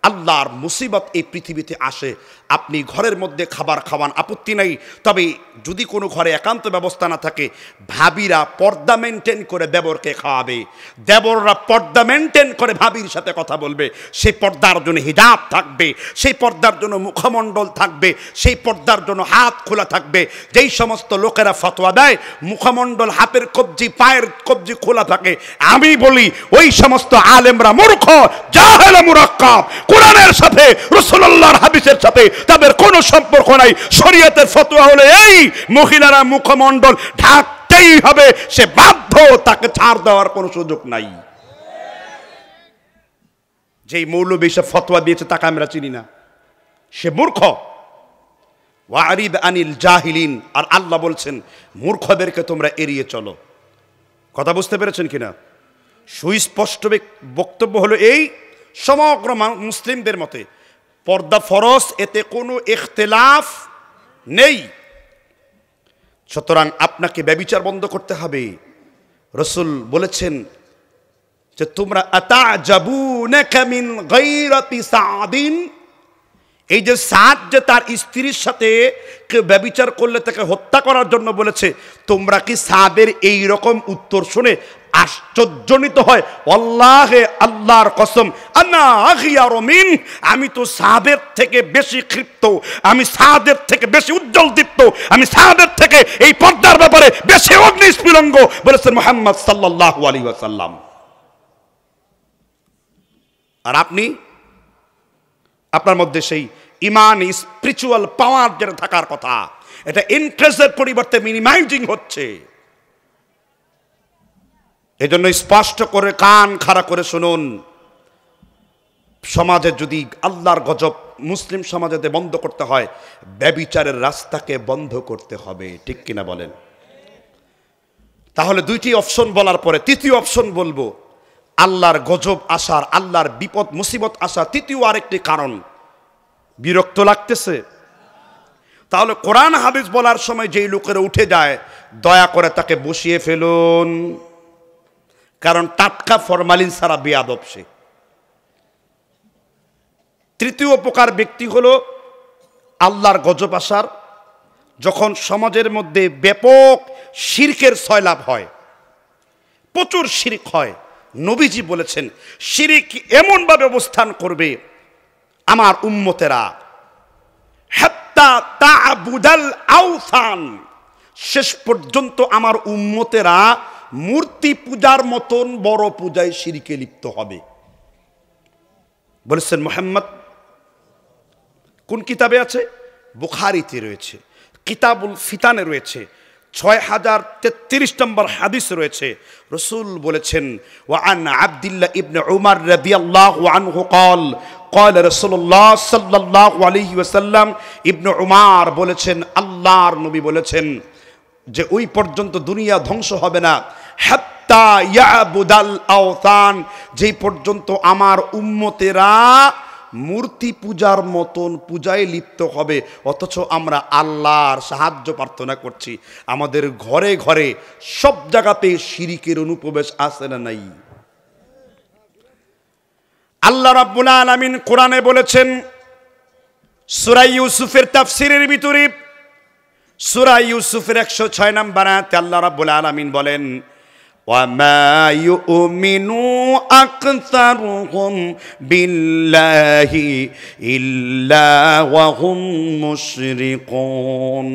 আল্লাহর মুসিবত এই পৃথিবীতে আসে। আপনি ঘরের মধ্যে খাবার খাওয়ান, আপত্তি নাই, তবে যদি কোনো ঘরে একান্ত ব্যবস্থা না থাকে, ভাবিরা পর্দা মেনটেন করে দেবরকে খাওয়াবে, দেবররা পর্দা মেনটেন করে ভাবির সাথে কথা বলবে। সেই পর্দার জন্য হিজাব থাকবে, সেই পর্দার জন্য মুখমণ্ডল থাকবে, সেই পর্দার জন্য হাত খোলা থাকবে। যেই সমস্ত লোকেরা ফতোয়া দেয় মুখমণ্ডল, হাতের কবজি, পায়ের কবজি খোলা থাকে, আমি বলি ওই সমস্ত আলেমরা মূর্খ, জাহেল, মুরাক্কাব। কোরআনের সাথে রাসূলুল্লাহর হাদিসের সাথে তাদের কোনো সম্পর্ক নাই। শরীয়তের ফতোয়া হলো এই, মহিলারা মুখমণ্ডল ঢাকতেই হবে, সে বাধ্য, তাকে ছাড় দেওয়ার কোনো সুযোগ নাই। যেই মৌলবী সব ফতোয়া দিয়েছে তাকে আমরা চিনি না, সে মূর্খ। ওয়ারিদ আনিল জাহিলিন, আর আল্লাহ বলছেন মূর্খদেরকে তোমরা এড়িয়ে চলো। কথা বুঝতে পেরেছেন কিনা? সুস্পষ্ট বক্তব্য হলো এই, সমগ্র মুসলিমদের মতে পর্দা ফরজ, এতে কোনো ইখতিলাফ নেই। সুতরাং আপনাকে ব্যভিচার বন্ধ করতে হবে। রাসূল বলেছেন যে তোমরা আতাজাবুনাকা মিন গায়রাতি সাদিন, এই যে সাদ যে তার স্ত্রীর সাথে কেউ ব্যভিচার করলে তাকে হত্যা করার জন্য বলেছে, তোমরা কি সাদের এই রকম উত্তর শুনে আশ্চর্যজনিত হয়? আল্লাহে, আল্লাহর কসম, আনা আগিয়ারু মিন, আমি তো সাদের থেকে বেশি ক্ষিপ্ত, আমি সাদের থেকে বেশি উজ্জ্বল দীপ্ত, আমি সাদের থেকে এই পর্দার ব্যাপারে বেশি অগ্নিস্ফুলিঙ্গ, বলেছেন মুহাম্মদ সাল্লাল্লাহু আলাইহি ওয়াসাল্লাম। আর আপনি, আপনার মধ্যে সেই ইমান, স্পিরিচুয়াল পাওয়ার যেটা থাকার কথা, এটা ইন্টারেস্টের পরিবর্তে মিনিমাইজিং হচ্ছে। এই জন্য স্পষ্ট করে কান খাড়া করে শুনুন, সমাজে যদি আল্লাহর গজব মুসলিম সমাজে বন্ধ করতে হয়, ব্যভিচারের রাস্তাকে বন্ধ করতে হবে। ঠিক কিনা বলেন? তাহলে দুইটি অপশন বলার পরে তৃতীয় অপশন বলবো, আল্লাহর গজব আসার, আল্লাহর বিপদ মুসিবত আসার তৃতীয় আরেকটি কারণ, বিরক্ত লাগতেছে? তাহলে কোরআন হাদিস বলার সময় যেই লোকেরা উঠে যায়, দয়া করে তাকে বসিয়ে ফেলুন, কারণ টাটকা ফরমালিন ছাড়া বেয়াদব সে। তৃতীয় প্রকার ব্যক্তি হলো আল্লাহর গজব আসার যখন সমাজের মধ্যে ব্যাপক শিরকের সয়লাভ হয়, প্রচুর শিরক হয়। নবীজি বলেছেন শিরক এমনভাবে অবস্থান করবে আমার উম্মতেরা, হাত্তা তা'বুদাল আওসান, শেষ পর্যন্ত আমার উম্মতেরা মূর্তি পূজার মতন বড় পূজায় শিরকে লিপ্ত হবে। বলেছেন মুহাম্মদ। কোন কিতাবে আছে? বুখারীতে রয়েছে, কিতাবুল ফিতানে রয়েছে, 6033 নম্বর হাদিস রয়েছে। রাসূল বলেছেন, ওয়া আন আব্দুল্লাহ ইবনে উমর রাদিয়াল্লাহু আনহু قال قال رسول الله صلى الله عليه وسلم ইবনে উমার বলেছেন আল্লাহর নবী বলেছেন যে ওই পর্যন্ত দুনিয়া ধ্বংস হবে না হাত্তা ইয়াবুদাল আওতান, যেই পর্যন্ত আমার উম্মতেরা মূর্তি পূজার মতন পূজায় লিপ্ত হবে। অথচ আমরা আল্লাহর সাহায্য প্রার্থনা করছি। আমাদের ঘরে ঘরে সব জায়গাতে শিরিকের অনুপ্রবেশ আছে না নাই? আল্লাহ রাব্বুল আলামিন কোরআনে বলেছেন সূরা ইউসুফের তাফসীরের ভিতরে সূরা ইউসুফের 106 নম্বর আয়াতে আল্লাহ রাব্বুল আলামিন বলেন ওয়ামা ইউমিনু আকসারুহুম বিল্লাহি ইল্লা ওয়া হুম মুশরিকুন।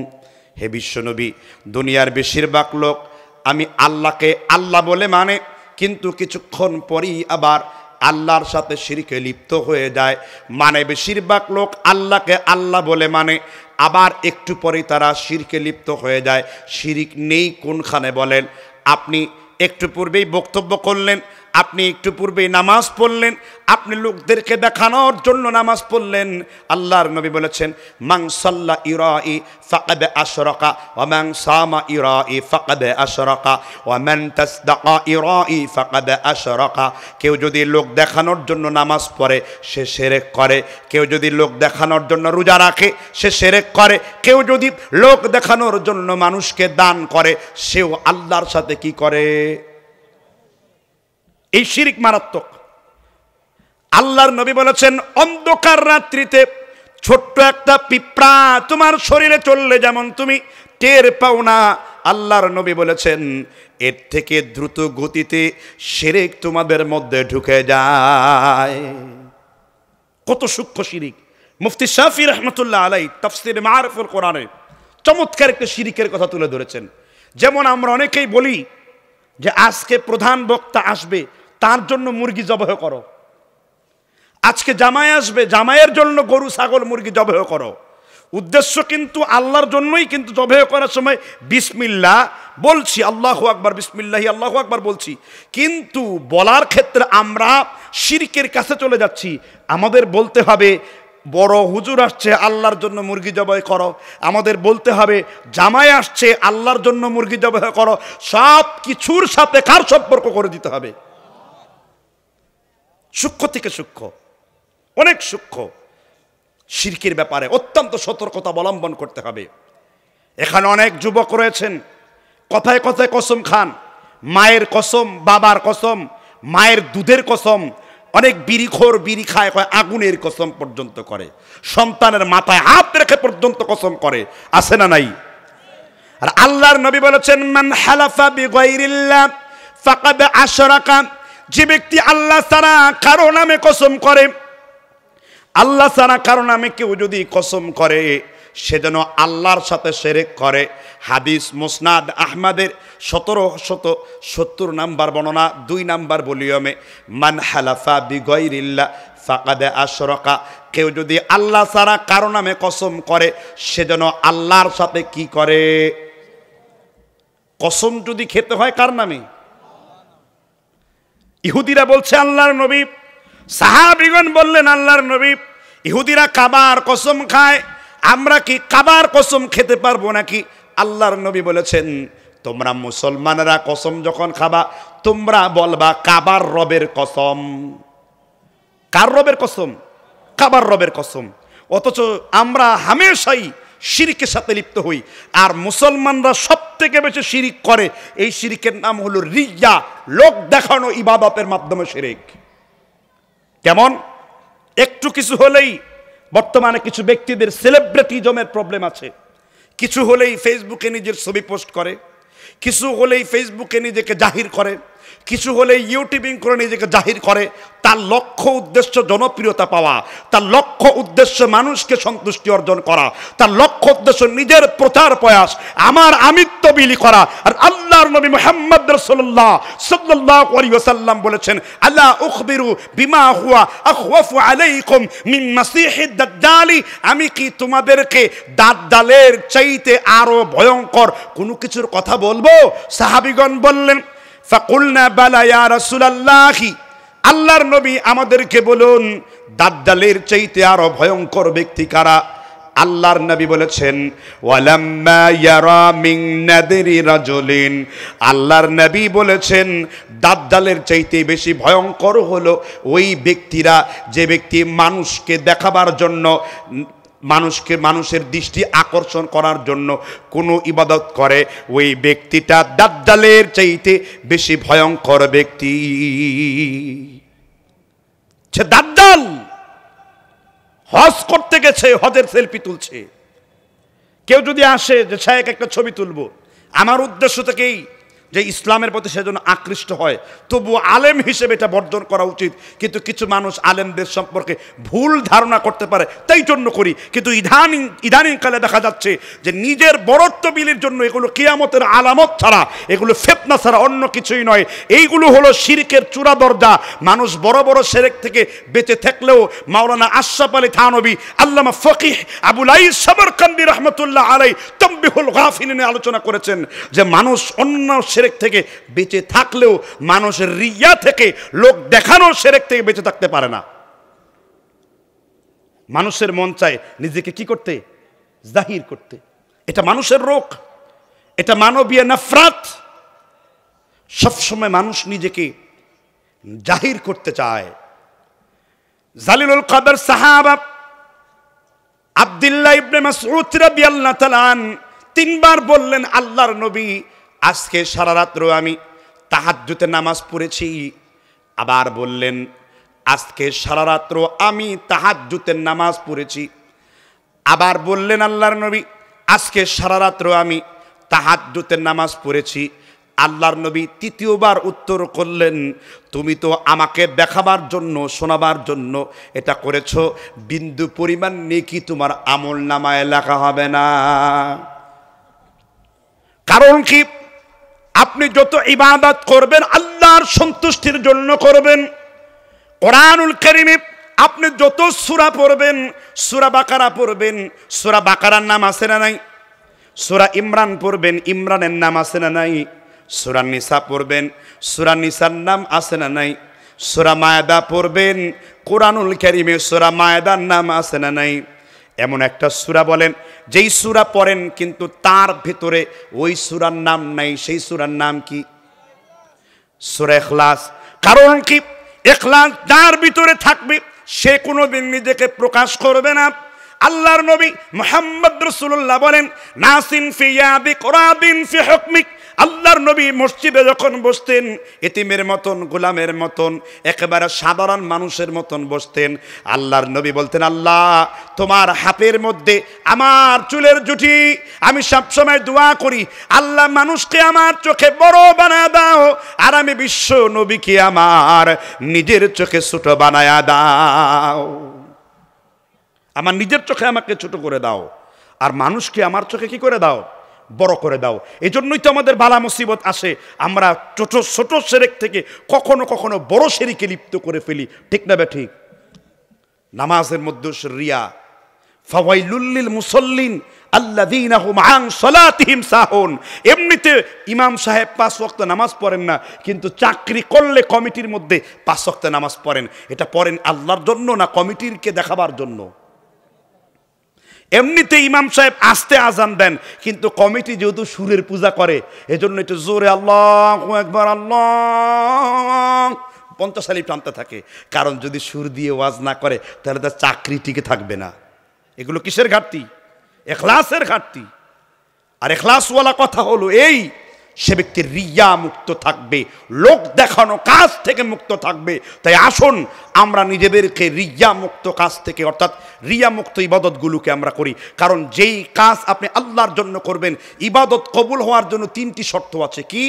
হে বিশ্বনবী, দুনিয়ার বেশিরভাগ লোক আমি আল্লাহকে আল্লাহ বলে মানে, কিন্তু কিছুক্ষণ পরেই আবার আল্লাহর সাথে শিরকে লিপ্ত হয়ে যায়। মানে বেশিরভাগ লোক আল্লাহকে আল্লাহ বলে মানে, আবার একটু পরে তারা শিরকে লিপ্ত হয়ে যায়। শিরিক নেই কোনখানে বলেন? আপনি একটু পূর্বেই বক্তব্য করলেন, আপনি একটু পূর্বেই নামাজ পড়লেন, আপনি লোকদেরকে দেখানোর জন্য নামাজ পড়লেন। আল্লাহর নবী বলেছেন মান সাল্লা ইরাই ফাকাদ আশরাকা ওয়া মান সামা ইরাই ফাকাদ আশরাকা ওয়া মান তাসদাকা ইরাই ফাকাদ আশরাকা। কেউ যদি লোক দেখানোর জন্য নামাজ পড়ে সে শিরক করে, কেউ যদি লোক দেখানোর জন্য রোজা রাখে সে শিরক করে, কেউ যদি লোক দেখানোর জন্য মানুষকে দান করে সেও আল্লাহর সাথে কি করে? এই শিরিক মারাত্মক। আল্লাহর নবী বলেছেন অন্ধকার রাত্রিতে ছোট্ট একটা পিঁপড়া তোমার শরীরে চললে যেমন তুমি টের পাও না, আল্লাহর নবী বলেছেন এর থেকে দ্রুত গতিতে শিরিক তোমাদের মধ্যে ঢুকে যায়। কত সূক্ষ্ম শিরিক! মুফতি শাফি রহমতুল্লাহ আলাইহি তাফসীরে মাআরিফুল কোরআনে চমৎকার একটা শিরিকের কথা তুলে ধরেছেন। যেমন আমরা অনেকেই বলি যে আজকে প্রধান বক্তা আসবে তার জন্য মুরগি জবাহ করো, আজকে জামাই আসবে জামাইয়ের জন্য গরু ছাগল মুরগি জবাহ করো। উদ্দেশ্য কিন্তু আল্লাহর জন্যই, কিন্তু জবাহ করার সময় বিসমিল্লাহ বলছি, আল্লাহু আকবার, বিসমিল্লাহি আল্লাহু আকবার বলছি, কিন্তু বলার ক্ষেত্রে আমরা শিরকের কাছে চলে যাচ্ছি। আমাদের বলতে হবে বড় হুজুর আসছে আল্লাহর জন্য মুরগি জবাই করো, আমাদের বলতে হবে জামাই আসছে আল্লাহর জন্য মুরগি জবাই করো। সব কিছুর সাথে কার সম্পর্ক করে দিতে হবে? সূক্ষ্ম থেকে সূক্ষ্ম, অনেক সূক্ষ্ম। শিরকের ব্যাপারে অত্যন্ত সতর্কতা অবলম্বন করতে হবে। এখানে অনেক যুবক রয়েছেন কথায় কথায় কসম খান, মায়ের কসম, বাবার কসম, মায়ের দুধের কসম। অনেক বিড়িখোর বিড়ি খায়, আগুনের কসম পর্যন্ত করে, সন্তানের মাথায় হাত রেখে পর্যন্ত কসম করে। আছে না নাই? আর আল্লাহর নবী বলেছেন মান হালাফা বিগাইরিল্লাহ ফাকাদ আশরাকা, যে ব্যক্তি আল্লাহ ছাড়া কারো নামে কসম করে, আল্লাহ ছাড়া কারো নামে কেউ যদি কসম করে সে যেন আল্লাহর সাথে শিরক করে। হাদিস মুসনাদ আহমদের 1770 নাম্বার বর্ণনা, 2 নাম্বার ভলিউমে মান হালাফা বিগাইরিল্লাহ ফাকাদ আশরাকা, কেউ যদি আল্লাহ ছাড়া কারো নামে কসম করে সে যেন আল্লাহর সাথে কি করে? কসম যদি খেতে হয় কার নামে? ইহুদিরা বলছে আল্লাহর নবী, সাহাবীগণ বললেন আল্লাহর নবী ইহুদিরা কাবার কসম খায়, আমরা কি কাবার কসম খেতে পারবো নাকি? আল্লাহর নবী বলেছেন তোমরা মুসলমানরা কসম যখন খাবা তোমরা বলবা কাবার রবের কসম। কার রবের কসম? কাবার রবের কসম। অথচ আমরা হামেশাই শিরকের সাথে লিপ্ত হই। আর মুসলমানরা সব থেকে বেশি শিরিক করে, এই শিরিকের নাম হলো রিয়া, লোক দেখানো ইবাদতের মাধ্যমে শিরিক। কেমন? একটু কিছু হলেই বর্তমানে কিছু ব্যক্তিদের সেলিব্রিটিজমের প্রবলেম আছে। কিছু হলেই ফেসবুকে নিজের ছবি পোস্ট করে, কিছু হলেই ফেসবুকে নিজেকে জাহির করে, কিছু হলেই ইউটিউবিং করে নিজেকে জাহির করে। তার লক্ষ্য উদ্দেশ্য জনপ্রিয়তা পাওয়া, তার লক্ষ্য উদ্দেশ্য মানুষকে সন্তুষ্টি অর্জন করা, তার লক্ষ্য উদ্দেশ্য নিজের প্রচার প্রয়াস, আমার আমিত্ব বিলি করা। আর আল্লাহর নবী মুহাম্মদ রাসূলুল্লাহ সাল্লাল্লাহু আলাইহি ওয়াসাল্লাম বলেছেন আলা উখবিরু বিমা হুয়া আখওয়াফু আলাইকুম মিন মাসিহিদ দাজ্জাল, আমি কি তোমাদেরকে দাজ্জালের চাইতে আরো ভয়ঙ্কর কোনো কিছুর কথা বলবো? সাহাবীগণ বললেন ফাকুলনা বালা ইয়া রাসূলুল্লাহ, আল্লাহর নবী আমাদেরকে বলুন। দাজ্জালের চাইতে আরো ভয়ঙ্কর ব্যক্তি কারা? আল্লাহর নবী বলেছেন ওয়ালাম্মা ইয়ারা মিন নাদরি রাজুলিন, আল্লাহর নবী বলেছেন দাজ্জালের চাইতে বেশি ভয়ঙ্কর হলো ওই ব্যক্তিরা যে ব্যক্তি মানুষকে দেখাবার জন্য, মানুষের দৃষ্টি আকর্ষণ করার জন্য কোনো ইবাদত করে, ওই ব্যক্তিটা দাজ্জালের চাইতে বেশি ভয়ঙ্কর ব্যক্তি। সে দাজ্জাল হজ করতে গেছে, হজের সেলফি তুলছে। কেউ যদি আসে যে শায়েখ একটা ছবি তুলবো, আমার উদ্দেশ্য থেকেই যে ইসলামের প্রতি সেজন্য আকৃষ্ট হয়, তবু আলেম হিসেবে এটা বর্জন করা উচিত। কিন্তু কিছু মানুষ আলেমদের সম্পর্কে ভুল ধারণা করতে পারে, তাই জন্য করি। কিন্তু ইদানিংকালে দেখা যাচ্ছে যে নিজের বরত্ব বিলির জন্য এগুলো কিয়ামতের আলামত ছাড়া, এগুলো ফিতনা ছাড়া অন্য কিছুই নয়। এইগুলো হলো শিরকের চূড়া দরজা। মানুষ বড় বড় শিরক থেকে বেঁচে থাকলেও মাওলানা আশরাফ আলী থানভী, আল্লামা ফকিহ আবুল আইস সাবরকান্দি রহমতুল্লাহ আলাইহি তামবিহুল গাফিলিনে আলোচনা করেছেন যে মানুষ অন্য শিরক থেকে বেঁচে থাকলেও মানুষের রিয়া থেকে, লোক দেখানোর শিরক থেকে বেঁচে থাকতে পারে না। মানুষের মন চায় নিজেকে কি করতে? জাহির করতে। এটা মানুষের রোগ, এটা মানবীয় নফরত। সবসময় মানুষ নিজেকে জাহির করতে চায়। জালিলুল কদর সাহাবা আব্দুল্লাহ ইবনে মাসউদ রাদিয়াল্লাহু তাআলা তিনবার বললেন, আল্লাহর নবী আজকে সারা রাত্র আমি তাহাজ্জুদের নামাজ পড়েছি। আবার বললেন, আজকে সারা রাত্র আমি তাহাজ্জুদের নামাজ পড়েছি। আবার বললেন আল্লাহর নবী, আজকে সারা রাত্র আমি তাহাজ্জুদের নামাজ পড়েছি। আল্লাহর নবী তৃতীয়বার উত্তর করলেন, তুমি তো আমাকে দেখাবার জন্য, শোনাবার জন্য এটা করেছো, বিন্দু পরিমাণ নেকি তোমার আমল নামায় লেখা হবে না। কারণ কি? আপনি যত ইবাদত করবেন আল্লাহর সন্তুষ্টির জন্য করবেন। কোরআনুল কারীমে আপনি যত সূরা পড়বেন, সূরা বাকারা পড়বেন, সূরা বাকারার নাম আছে না নাই? সূরা ইমরান পড়বেন, ইমরানের নাম আছে না নাই? সূরা নিসা পড়বেন, সূরা নিসার নাম আছে না নাই? সূরা মায়েদা পড়বেন, কোরআনুল কারীমে সূরা মায়েদার নাম আছে না নাই? এমন একটা সূরা বলেন যেই সূরা পড়েন কিন্তু তার ভেতরে ওই সূরার নাম নাই, সেই সূরার নাম কি? সূরা ইখলাস। কারণ কি? ইখলাস যার ভিতরে থাকবে সে কোনোদিন নিজেকে প্রকাশ করবে না। আল্লাহর নবী মুহাম্মদ রাসূলুল্লাহ বলেন, নাসিন ফি ইয়াদি কুরাবিন ফি হুকমিক। আল্লাহর নবী মসজিদে যখন বসতেন এতিমের মতন, গোলামের মতন, একেবারে সাধারণ মানুষের মতন বসতেন। আল্লাহর নবী বলতেন, আল্লাহ তোমার হাতের মধ্যে আমার চুলের জুটি। আমি সবসময় দোয়া করি, আল্লাহ মানুষকে আমার চোখে বড় বানা দাও, আর আমি বিশ্ব নবীকে আমার নিজের চোখে ছোট বানায়া দাও। আমার নিজের চোখে আমাকে ছোট করে দাও, আর মানুষকে আমার চোখে কি করে দাও? বড় করে দাও। এই জন্যই তো আমাদের বালা মুসিবত আসে। আমরা ছোট ছোট শিরক থেকে কখনো কখনো বড় শিরকে লিপ্ত করে ফেলি, ঠিক না বে ঠিক? নামাজের মধ্যে রিয়া। ফাওয়াইলুল লিল মুসাল্লিন আল্লাযীনা হুম আন সালাতিহিম সাহুন। এমনিতে ইমাম সাহেব 5 ওয়াক্ত নামাজ পড়েন না, কিন্তু চাকরি করলে কমিটির মধ্যে 5 ওয়াক্ত নামাজ পড়েন। এটা পড়েন আল্লাহর জন্য না কমিটিরকে দেখাবার জন্য? এমনিতে ইমাম সাহেব আস্তে আজান দেন, কিন্তু কমিটি যেহেতু সুরের পূজা করে এজন্য একটু জোরে আল্লাহু আকবার, আল্লাহ 50 আলিফ টানতে থাকে। কারণ যদি সুর দিয়ে ওয়াজ না করে তাহলে তার চাকরি টিকে থাকবে না। এগুলো কিসের ঘাটতি? ইখলাসের ঘাটতি। আর ইখলাসওয়ালা কথা হলো এই, সে ব্যক্তি রিয়া মুক্ত থাকবে, লোক দেখানো কাজ থেকে মুক্ত থাকবে। তাই আসুন আমরা নিজেদেরকে রিয়া মুক্ত কাজ থেকে, অর্থাৎ রিয়া মুক্ত ইবাদতগুলোকে আমরা করি। কারণ যেই কাজ আপনি আল্লাহর জন্য করবেন, ইবাদত কবুল হওয়ার জন্য 3টি শর্ত আছে। কি?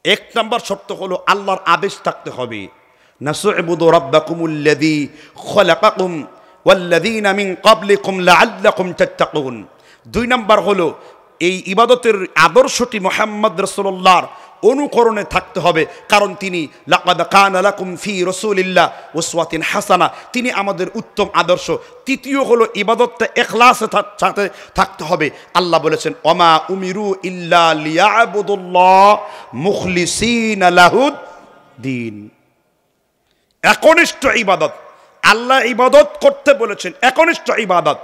1 নম্বর শর্ত হলো আল্লাহর আদেশ থাকতে হবে, নাসউবুদু রাব্বাকুমুল্লাযী খালাকাকুম ওয়াল্লাযীনা মিন ক্বাবলিকুম লাআল্লাকুম তাত্তাকুন। 2 নম্বর হলো এই ইবাদতের আদর্শটি মুহাম্মদ রাসূলুল্লাহর অনুকরণে থাকতে হবে, কারণ তিনি লাকাদ কানা লাকুম ফি রাসূলিল্লাহ উসওয়াতুন হাসানা, তিনি আমাদের উত্তম আদর্শ। 3য় হলো ইবাদতটা ইখলাসের সাথে থাকতে হবে। আল্লাহ বলেছেন, ওমা উমিরু ইল্লা লিয়াবুদুল্লাহ মুখলিসিনা লাহুদ দ্বীন। একনিষ্ঠ ইবাদত আল্লাহ ইবাদত করতে বলেছেন, একনিষ্ঠ ইবাদত।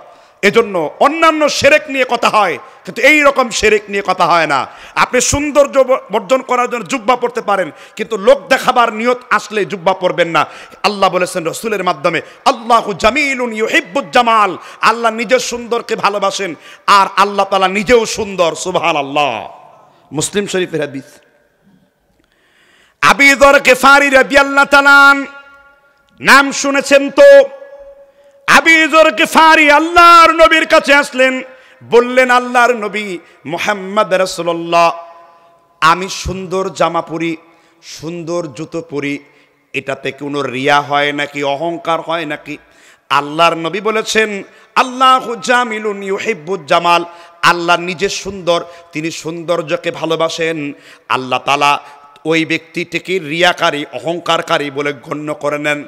এজন্য অন্যান্য শিরক নিয়ে কথা হয়, কিন্তু এই রকম শিরক নিয়ে কথা হয় না। আপনি সৌন্দর্য বর্জন করার জন্য জুব্বা পরতে পারেন, কিন্তু লোক দেখাবার নিয়ত আসলে জুব্বা পরবেন না। আল্লাহ বলেছেন রাসূলের মাধ্যমে, আল্লাহু জামিলুন ইউহিব্বুজ জামাল, আল্লাহ নিজে সুন্দরকে ভালোবাসেন, আর আল্লাহ তাআলা নিজেও সুন্দর। সুবহানাল্লাহ। মুসলিম শরীফের হাদিস। আবু যর গিফারী রাদিয়াল্লাহু তাআলা নাম শুনেছেন তো? আবু যর গিফারী আল্লাহর নবীর কাছে আসলেন, বললেন, আল্লাহর নবী মুহাম্মদ রাসূলুল্লাহ, আমি সুন্দর জামা পরি, সুন্দর জুতো পরি, এটাতে কোনো রিয়া হয় নাকি, অহংকার হয় নাকি? আল্লাহর নবী বলেছেন, আল্লাহু জামিলুন ইউহিব্বুজ জামাল, আল্লাহ নিজে সুন্দর, তিনি সৌন্দর্যকে ভালোবাসেন। আল্লাহ তাআলা ওই ব্যক্তিটিকে রিয়াকারী, অহংকারকারী বলে গণ্য করে নেন।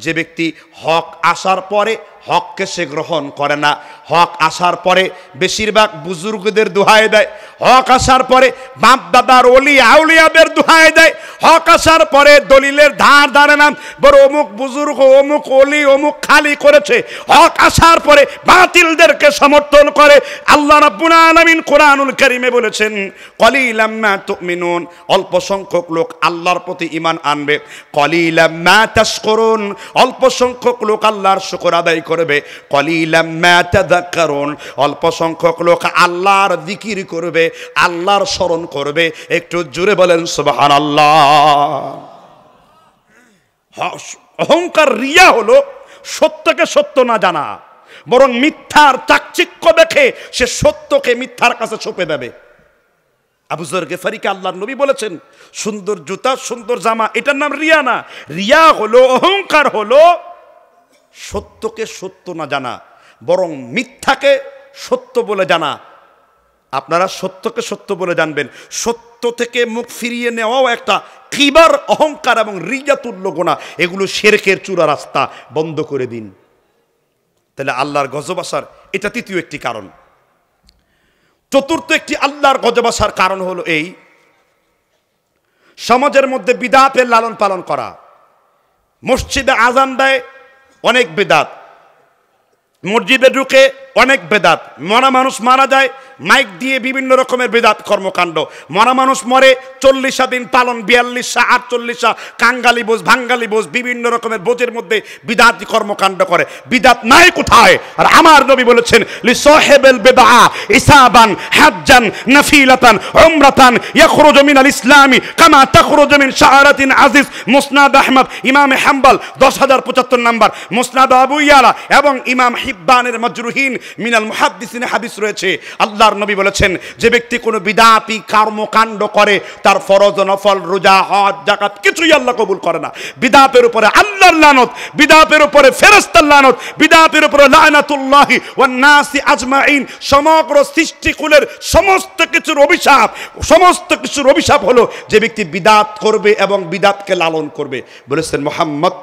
যে ব্যক্তি হক আসার পরে হককে সে গ্রহণ করে না, হক আসার পরে বেশিরভাগ বুজুর্গদের দোহাই দেয়, হক আসার পরে বাপ দাদার ওলি আউলিয়াদের দোহাই দেয়, হক আসার পরে দলিলের ধার ধারে না, বড় অমুক বুজুর্গ, অমুক ওলি, অমুক খালি করেছে। হক আসার পরে বাতিলদেরকে সমর্থন করে। আল্লাহ রাব্বুল আলামিন কোরআনুল কারীমে বলেছেন, কলিলাম মা তুমিনুন, অল্প সংখ্যক লোক আল্লাহর প্রতি ঈমান আনবে। কলিলাম মা তাশকুরুন, অল্প সংখ্যক লোক আল্লাহর শুকর আদায় করবে। কলিলাম মা তাযাক্কারুন, অল্প সংখ্যক লোক আল্লাহর জিকির করবে, আল্লাহর স্মরণ করবে। একটু জোরে বলেন সুবহানাল্লাহ। অহংকার, রিয়া হলো সত্যকে সত্য না জানা, বরং মিথ্যার চাকচিক্য দেখে সে সত্যকে মিথ্যার কাছে ছুপে দেবে। আবু যর গিফারীকে আল্লাহর নবী বলেছেন, সুন্দর জুতা, সুন্দর জামা, এটার নাম রিয়া না। রিয়া হলো, অহংকার হলো সত্যকে সত্য না জানা, বরং মিথ্যাকে সত্য বলে জানা। আপনারা সত্যকে সত্য বলে জানবেন, সত্য থেকে মুখ ফিরিয়ে নেওয়াও একটা কিবার, অহংকার এবং রিয়াতুল্য গুনাহ। এগুলো শিরকের চূড়া রাস্তা, বন্ধ করে দিন। তাহলে আল্লাহর গজব আসার এটা তৃতীয় একটি কারণ। চতুর্থ একটি আল্লাহর গজব আসার কারণ হলো এই, সমাজের মধ্যে বিদআতের লালন পালন করা। মসজিদে আজান দেয়, অনেক বেদাত। মসজিদে ঢুকে অনেক বেদাত। মরা মানুষ মারা যায়, মাইক দিয়ে বিভিন্ন রকমের বেদাত কর্মকাণ্ড। মরা মানুষ মরে, 40 দিন পালন, 42 48 কাঙ্গালি বোঝ, ভাঙ্গালি বোঝ, বিভিন্ন রকমের বোঝের মধ্যে বিদাতি কর্মকাণ্ড করে। বিদাত নাই কোথায়? আর আমার নবী বলেছেন, লি সাহিবিল বিদআ ইসাবান হাজ্জান নাফিলাতান উমরাতান ইয়াখরুজু মিনাল ইসলামি কামা তাখরুজু মিন শাআরাতিন আজিজ। মুসনাদ আহমদ, ইমাম হাম্বল 10075 নাম্বার, মুসনাদ আবু ইয়ালা এবং ইমাম হিব্বানের মাজরুহিন মিনাল মুহাদ্দিসিন হাদিস রয়েছে। আল্লাহর নবী বলেছেন, যে ব্যক্তি কোনো বিদআতি কর্মকাণ্ড করে, তার ফরজ, নফল, রোজা, হজ, যাকাত কিছুই আল্লাহ কবুল করে না। বিদআতের উপরে আল্লাহর লানত, বিদআতের উপরে ফেরেশতার লানত, বিদআতের উপরে লানাতুল্লাহি ওয়ান নাসি আজমাইন, সমগ্র সৃষ্টিকুলের সমস্ত কিছুর অভিশাপ, সমস্ত কিছুর অভিশাপ হলো যে ব্যক্তি বিদআত করবে এবং বিদআতকে লালন করবে। বলেছেন মুহাম্মদ।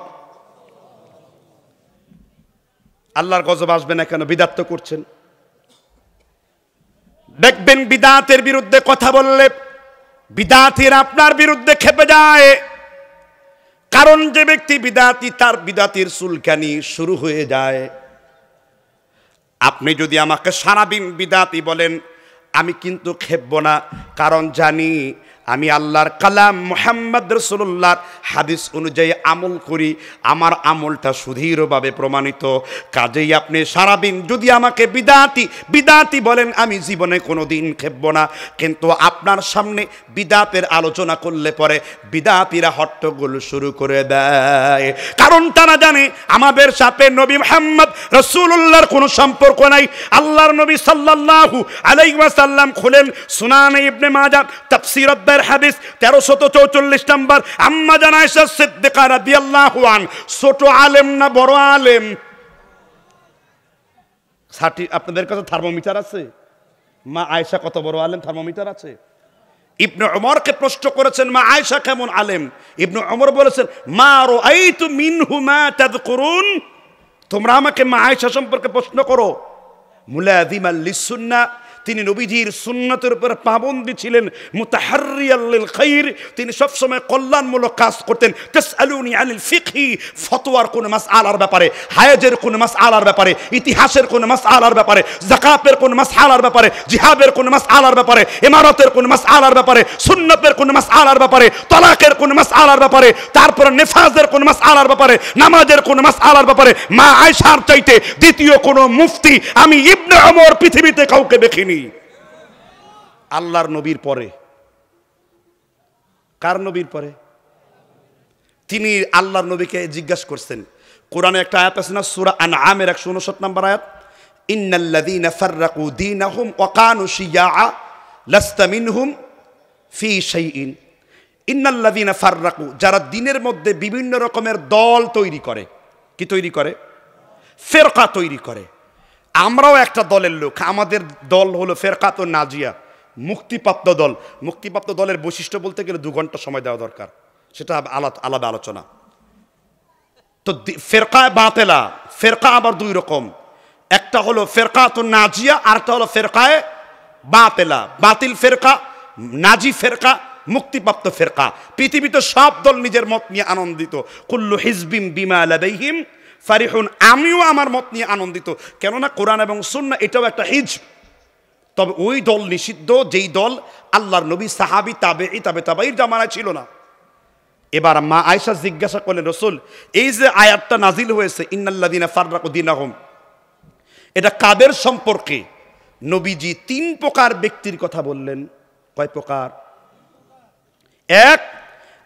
আল্লাহর গজব আসবে না কেন? বিদআত তো করছেন। দেখবেন বিদআতের বিরুদ্ধে কথা বললে বিদআতিরা আপনার বিরুদ্ধে খেপে যায়। কারণ যে ব্যক্তি বিদআতি, তার বিদআতির চুলকানি শুরু হয়ে যায়। আপনি যদি আমাকে সারাদিন বিদআতি বলেন, আমি কিন্তু খেপব না, কারণ জানি আমি আল্লাহর কালাম মুহাম্মদ রাসূলুল্লাহর হাদিস অনুযায়ী আমল করি, আমার আমলটা সুদৃঢ়ভাবে প্রমাণিত। কাজেই আপনি সারাদিন যদি আমাকে বিদআতি বলেন, আমি জীবনে কোনোদিন খেপব না। কিন্তু আপনার সামনে বিদআতের আলোচনা করলে পরে বিদআতিরা হট্টগোল শুরু করে দেয়, কারণ তারা জানে আমাদের সাথে নবী মুহাম্মদ রাসূলুল্লাহর কোনো সম্পর্ক নাই। আল্লাহর নবী সাল্লাল্লাহু আলাইহি ওয়াসাল্লাম খুলেন সুনান ইবনে মাজাহ তাফসীর হাদিস 1344 নাম্বার, আম্মা জান আয়েশা সিদ্দিকা রাদিয়াল্লাহু আন, ছোট আলেম না বড় আলেম? আপনাদের কাছে থার্মোমিটার আছে? মা আয়েশা কত বড় আলেম, থার্মোমিটার আছে? ইবনে উমরকে প্রশ্ন করেছেন, মা আয়েশা কেমন আলেম? ইবনে উমর বলেছেন, মা রাআইতু মিনহু মা তাযকুরুন। তোমরা আমাকে মা আয়েশা সম্পর্কে প্রশ্ন করো, মুলাযিমান লিসুন্নাহ, তিনি নবীজির সুন্নতের উপর পাবন্দী ছিলেন, মুতাহাররিয়াল লিল খাইর, তিনি সবসময় কল্যাণমূলক কাজ করতেন। তাসআলুনি আনিল ফিকহি, ফতোয়ার কোন মাসআলার ব্যাপারে, হায়েজের কোন মাসআলার ব্যাপারে, ইতিহাসের কোন মাসআলার ব্যাপারে, যাকাতের কোন মাসআলার ব্যাপারে, জিহাদের কোন মাসআলার ব্যাপারে, ইমারতের কোন মাসআলার ব্যাপারে, সুন্নতের কোন মাসআলার ব্যাপারে, তালাকের কোন মাসআলার ব্যাপারে, তারপর নেফাজের কোন মাসআলার ব্যাপারে, নামাজের কোন মাসআলার ব্যাপারে মা আয়েশার চাইতে দ্বিতীয় কোন মুফতি আমি ইবনে ওমর পৃথিবীতে কাউকে দেখিনি। আল্লাহর নবীর পরে। কার নবীর পরে? তিনি আল্লাহর নবীকে জিজ্ঞাসা করছেন। কোরআনে একটা আয়াত আছে না, সূরা আনআমের 159 নম্বর আয়াত, ইন্নাল্লাযীনা ফাররাকু দীনাহুম ওয়া কানু শিয়াআ লাস্তা মিনহুম ফি শাইইন। ইন্নাল্লাযীনা ফাররাকু, যারা দ্বীনের মধ্যে বিভিন্ন রকমের দল তৈরি করে। কি তৈরি করে? ফেরকা তৈরি করে। আমরাও একটা দলের লোক, আমাদের দল হলো ফেরকাতুন নাজিয়া, মুক্তিপ্রাপ্ত দল। মুক্তিপ্রাপ্ত দলের বৈশিষ্ট্য বলতে গেলে 2 ঘন্টা সময় দেওয়া দরকার, সেটা আলাদা আলোচনা। তো ফেরকায়ে বাতিলা, ফেরকা আবার 2 রকম, একটা হলো ফেরকাতুন নাজিয়া, আর একটা হলো ফেরকায়ে বাতিলা। বাতিল ফেরকা, নাজি ফেরকা, মুক্তিপ্রাপ্ত ফেরকা। পৃথিবীতে সব দল নিজের মত নিয়ে আনন্দিত। কুল্লু হিজবিম বিমা লাদাইহিম ফারিহুন, আমিও আমার মত নিয়ে আনন্দিত, কেননা কোরআন এবং সুন্নাহ এটাও একটা হিজব। তবে ওই দল নিষিদ্ধ যেই দল আল্লাহর নবী, সাহাবী, তাবেঈ, তাবেঈর জামানায় ছিল না। এবার মা আয়েশা জিজ্ঞাসা করলেন, রাসূল এই যে আয়াতটা নাজিল হয়েছে ইন্নাল্লাযীনা ফাররাকু দীনাহুম, এটা কাদের সম্পর্কে? নবীজি 3 প্রকার ব্যক্তির কথা বললেন। কয় প্রকার? 1,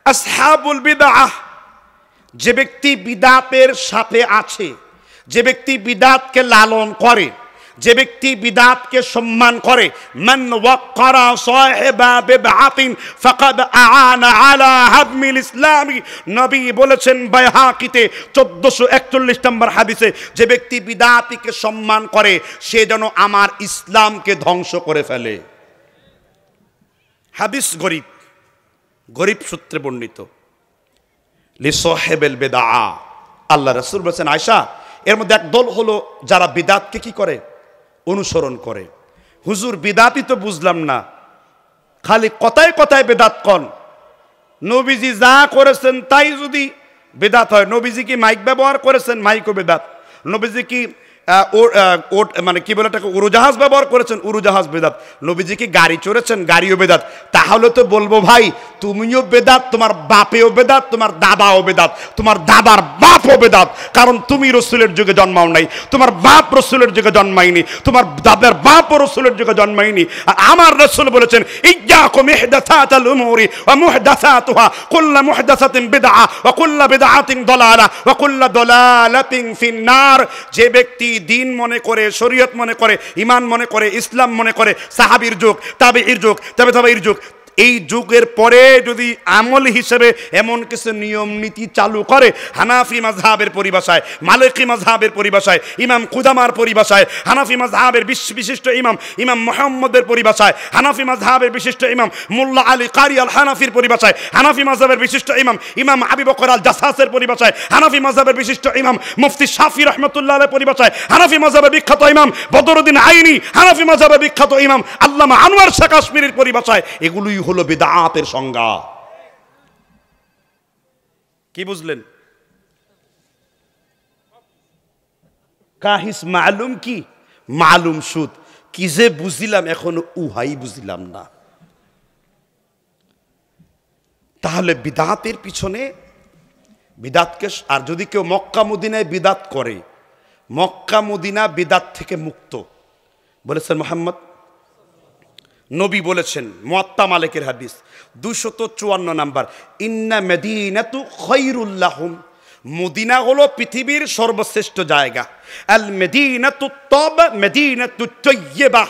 আসহাবুল বিদআহ, যে ব্যক্তি বিদাতের সাথে আছে, যে ব্যক্তি বিদাতকে লালন করে, যে ব্যক্তি বিদাতকে সম্মান করে। মান ওয়াক্কারা সাহিবা বিদআতিন ফাকাদ আআনা আলা হাদমিল ইসলামি, নবী বলেছেন বাইহাকিতে 1441 নম্বর হাদিসে, যে ব্যক্তি বিদাতিকে সম্মান করে সে যেন আমার ইসলামকে ধ্বংস করে ফেলে। হাদিস গরিব সূত্রে বর্ণিত। লিসাহিবিল বিদআ, আল্লাহ রাসূল বলেছেন আয়েশা, এর মধ্যে এক দল হলো যারা বিদাতকে কি করে? অনুসরণ করে। হুজুর বিদাতই তো বুঝলাম না, খালি কথায় কথায় বেদাত কন। নবীজি যা করেছেন তাই যদি বেদাত হয়, নবীজি কি মাইক ব্যবহার করেছেন? মাইকও বেদাত। নবীজি কি মানে কি বলে এটাকে উড়োজাহাজ ব্যবহার করেছেন? উড়োজাহাজ বেদাত। নবীজি কি গাড়ি চড়েছেন? গাড়িও বেদাত। তাহলে তো বলবো ভাই তুমিও বেদাত, তোমার বাপেও বেদাত, তোমার দাদাও বেদাত, তোমার দাদার বাপও বেদাত, কারণ তুমি রসুলের যুগে জন্মাও নাই, তোমার বাপ রসুলের যুগে জন্মায়নি, তোমার দাদার বাপও রসুলের যুগে জন্মায়নি। আর আমার রসুল বলেছেন ইয়্যাকুম ইহদাসাতাল উমুরি ওয়া মুহদাসাতুহা, কুল্লু মুহদাসাতিন বিদআ ওয়া কুল্লু বিদআতিন দালালাহ ওয়া কুল্লু দালালাতিন ফিন্নার। যে ব্যক্তি দ্বীন মনে করে, শরীয়ত মনে করে, ঈমান মনে করে, ইসলাম মনে করে, সাহাবীর যুগ, তাবেঈর যুগ, তাবেঈর যুগ, এই যুগের পরে যদি আমল হিসেবে এমন কিছু নিয়ম নীতি চালু করে, হানাফি মাযহাবের পরিভাষায়, মালিকি মাযহাবের পরিভাষায়, ইমাম কুদামার পরিভাষায়, হানাফি মাযহাবের বিশিষ্ট ইমাম মুহাম্মদের পরিভাষায়, হানাফি মাযহাবের বিশিষ্ট ইমাম মোল্লা আলী কারি আল হানাফির পরিভাষায়, হানাফি মাযহাবের বিশিষ্ট ইমাম আবু বকর আল জাসাসের পরিভাষায়, হানাফি মাযহাবের বিশিষ্ট ইমাম মুফতি শাফি রাহমাতুল্লাহ আলাইহির পরিভাষায়, হানাফি মাযহাবের বিখ্যাত ইমাম বদরুদ্দিন আইনি, হানাফি মাযহাবের বিখ্যাত ইমাম আল্লামা আনোয়ার শাহ কাশ্মীরের পরিভাষায়, এগুলোই হলো বিদআতের সংজ্ঞা। কি বুঝলেন? কাহিস মালুম কি মালুম সুদ, কি যে বুঝিলাম এখনো উহাই বুঝিলাম না। তাহলে বিদআতের পিছনে বিদআতকে, আর যদি কেউ মক্কা মদিনায় বিদআত করে, মক্কা মদিনা বিদআত থেকে মুক্ত বলেছেন মুহাম্মদ নবী বলেছেন। মুয়াত্তা মালিকের হাদিস 254 নাম্বার, ইন্না মদিনাতু খায়রুল লাহুম, মদিনা হলো পৃথিবীর সর্বশ্রেষ্ঠ জায়গা। আল মদিনাতু তাব মদিনাতু তাইয়্যিবা,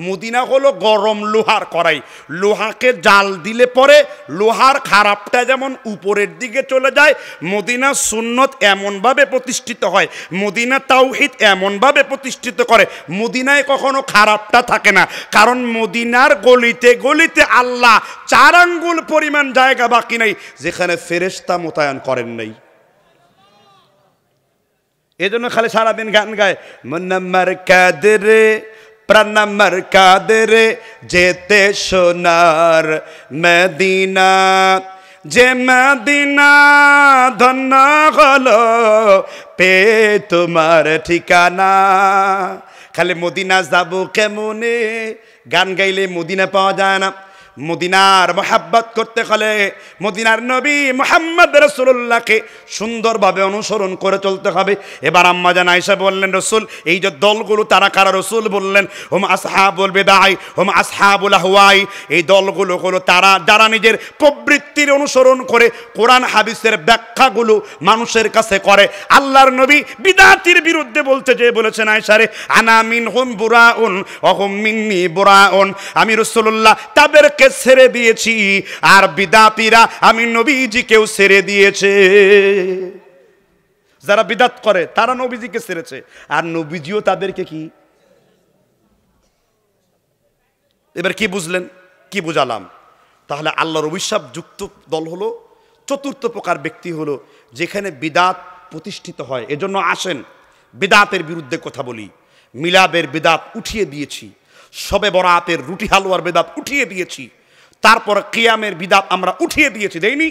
মদিনা হলো গরম লোহার কড়াই, লোহাকে জাল দিলে পরে লোহার খারাপটা যেমন উপরের দিকে চলে যায়, মদিনা সুন্নত এমনভাবে প্রতিষ্ঠিত হয়, মদিনা তাওহীদ এমনভাবে প্রতিষ্ঠিত করে, মদিনায় কখনো খারাপটা থাকে না। কারণ মদিনার গলিতে গলিতে আল্লাহ 4 আঙ্গুল পরিমাণ জায়গা বাকি নাই যেখানে ফেরেশতা মোতায়েন করেন নাই। এজন্য খালি সারাদিন গান গায়, মুনাম্মার কাদের প্রাণ আমার কাঁদে রে যেতে সোনার মদিনা, যে মদিনা ধন্য হলো পে তোমার ঠিকানা। খালি মদিনা যাবো কেমনে, গান গাইলে মদিনা পাওয়া যায় না। মদিনার মোহাব্বত করতে হলে মদিনার নবী মুহাম্মদ রাসূলুল্লাহকে সুন্দরভাবে অনুসরণ করে চলতে হবে। এবার আম্মা জান আয়েশা বললেন, রসুল এই যে দলগুলো তারা কারা? রসুল বললেন, হুম আসহাবুল বিদায় হুম আসহাবুল আহওয়াই। এই দলগুলো হলো তারা যারা নিজের প্রবৃত্তির অনুসরণ করে কোরআন হাদিসের ব্যাখ্যাগুলো মানুষের কাছে করে। আল্লাহর নবী বিদাতির বিরুদ্ধে বলতে যে বলেছেন, আয়েশা রে আনা মিনহুম বুরাউন ওয়া হুম মিন্নি বুরাউন, আমি রাসূলুল্লাহ তাদেরকে ছেড়ে দিয়েছি আর বিদাতিরা আমি নবীজিকেও ছেড়ে দিয়েছে। যারা বিদাত করে তারা নবীজিকে ছেড়েছে আর নবীজিও তাদেরকে কি। এবার কি বুঝলেন, কি বুঝালাম? তাহলে আল্লাহর অভিশাপ যুক্ত দল হলো চতুর্থ প্রকার ব্যক্তি হলো যেখানে বিদাত প্রতিষ্ঠিত হয়। এজন্য আসেন বিদাতের বিরুদ্ধে কথা বলি। মিলাদের বিদাত উঠিয়ে দিয়েছি, শবে বরাতের রুটি হালুয়ার বিদাত উঠিয়ে দিয়েছি, তারপর কিয়ামের বিদাত আমরা উঠিয়ে দিয়েছি, দেইনি?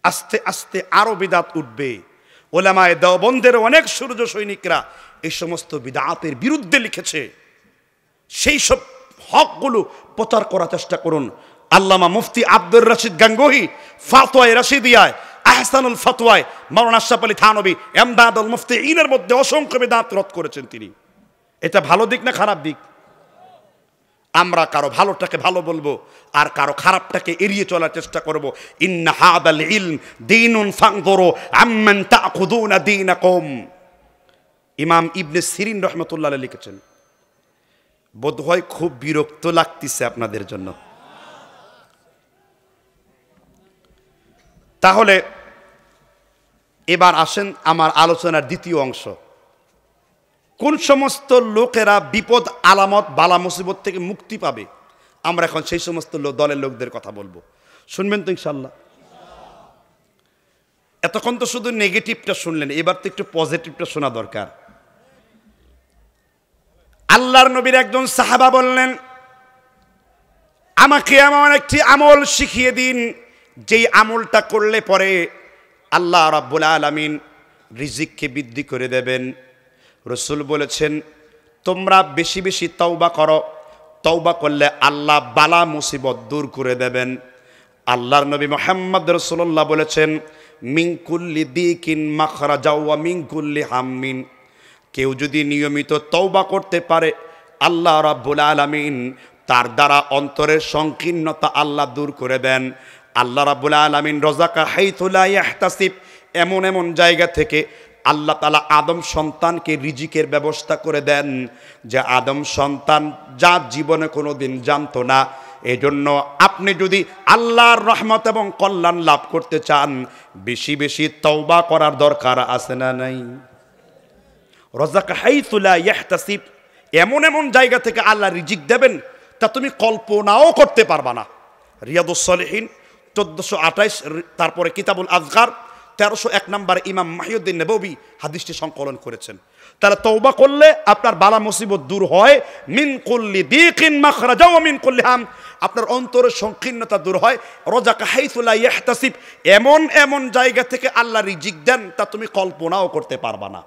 আস্তে আস্তে আরো বিদাত উঠবে। ওলামায়ে দেওবন্দের অনেক সূর্য সৈনিকরা এই সমস্ত বিদাতের বিরুদ্ধে লিখেছে। সেই সব হকগুলো প্রচার করার চেষ্টা করুন। আল্লামা মুফতি আব্দুর রশিদ গাঙ্গুহি ফাতোয়ায়ে রাশিদিয়ায় আহসানুল ফাতোয়ায় মাওলানা আশরাফ আলী থানভী এমদাদুল মুফতিঈনের মধ্যে অসংখ্য বিদআত রদ করেছেন তিনি। এটা ভালো দিক না খারাপ দিক? আমরা কারো ভালোটাকে ভালো বলবো আর কারো খারাপটাকে এড়িয়ে চলার চেষ্টা করব। ইন্না হাদাল ইলম দীনুন ফানজুরু আম্মান তাখুযুনা দীনাকুম। ইমাম ইবনে সিরিন রাহমাতুল্লাহ আলাইহি লিখেছেন। বোধহয় খুব বিরক্ত লাগতেছে আপনাদের জন্য। তাহলে এবার আসেন আমার আলোচনার দ্বিতীয় অংশ। কোন সমস্ত লোকেরা বিপদ আলামত বালা মুসিবত থেকে মুক্তি পাবে, আমরা এখন সেই সমস্ত দলের লোকদের কথা বলবো। শুনবেন তো ইনশাল্লাহ? এতক্ষণ তো শুধু নেগেটিভটা শুনলেন, এবার তো একটু পজিটিভটা শোনা দরকার। আল্লাহর নবীর একজন সাহাবা বললেন, আমাকে এমন একটি আমল শিখিয়ে দিন যেই আমলটা করলে পরে আল্লাহ রাব্বুল আলামিন রিজিককে বৃদ্ধি করে দেবেন। রসুল বলেছেন, তোমরা বেশি বেশি তওবা করো, তওবা করলে আল্লাহ বালা মুসিবত দূর করে দেবেন। আল্লাহর নবী মুহাম্মদ রাসূলুল্লাহ বলেছেন, মিন কুল্লি দিকিন মাখরাজা ওয়া মিন কুল্লি হাম্মিন। কেউ যদি নিয়মিত তওবা করতে পারে আল্লাহ রাব্বুল আলামিন তার দ্বারা অন্তরের সংকীর্ণতা আল্লাহ দূর করে দেন। আল্লাহ রাব্বুল আলামিন রাযাকা হাইথু লা ইয়াহতাসিব, এমন এমন জায়গা থেকে আল্লাহ তাআলা আদম সন্তানকে রিজিকের ব্যবস্থা করে দেন যে আদম সন্তান যা জীবনে কোনোদিন জানতো না। এজন্য আপনি যদি আল্লাহর রহমত এবং কল্যাণ লাভ করতে চান বেশি বেশি তওবা করার দরকার আছে না নাই? রাযাকা হাইথু লা ইয়াহতাসিব, এমন এমন জায়গা থেকে আল্লাহ রিজিক দেবেন তা তুমি কল্পনাও করতে পারবা না। রিয়াদুস সালিহিন 1428, তারপরে কিতাবুল আযকার 1301 নম্বরে ইমাম মাহিউদ্দিন নববী হাদিসটি সংকলন করেছেন। তাহলে তওবা করলে আপনার বালা মুসিবত দূর হয়। মিন কুল্লি দিকিন মাখরাজা ওয়া মিন কুল্লি হাম, আপনার অন্তরের সংকীর্ণতা দূর হয়। রাযাকা হাইথু লা ইয়াহতাসিব, এমন এমন জায়গা থেকে আল্লাহ রিজিক দেন তা তুমি কল্পনাও করতে পারবা না।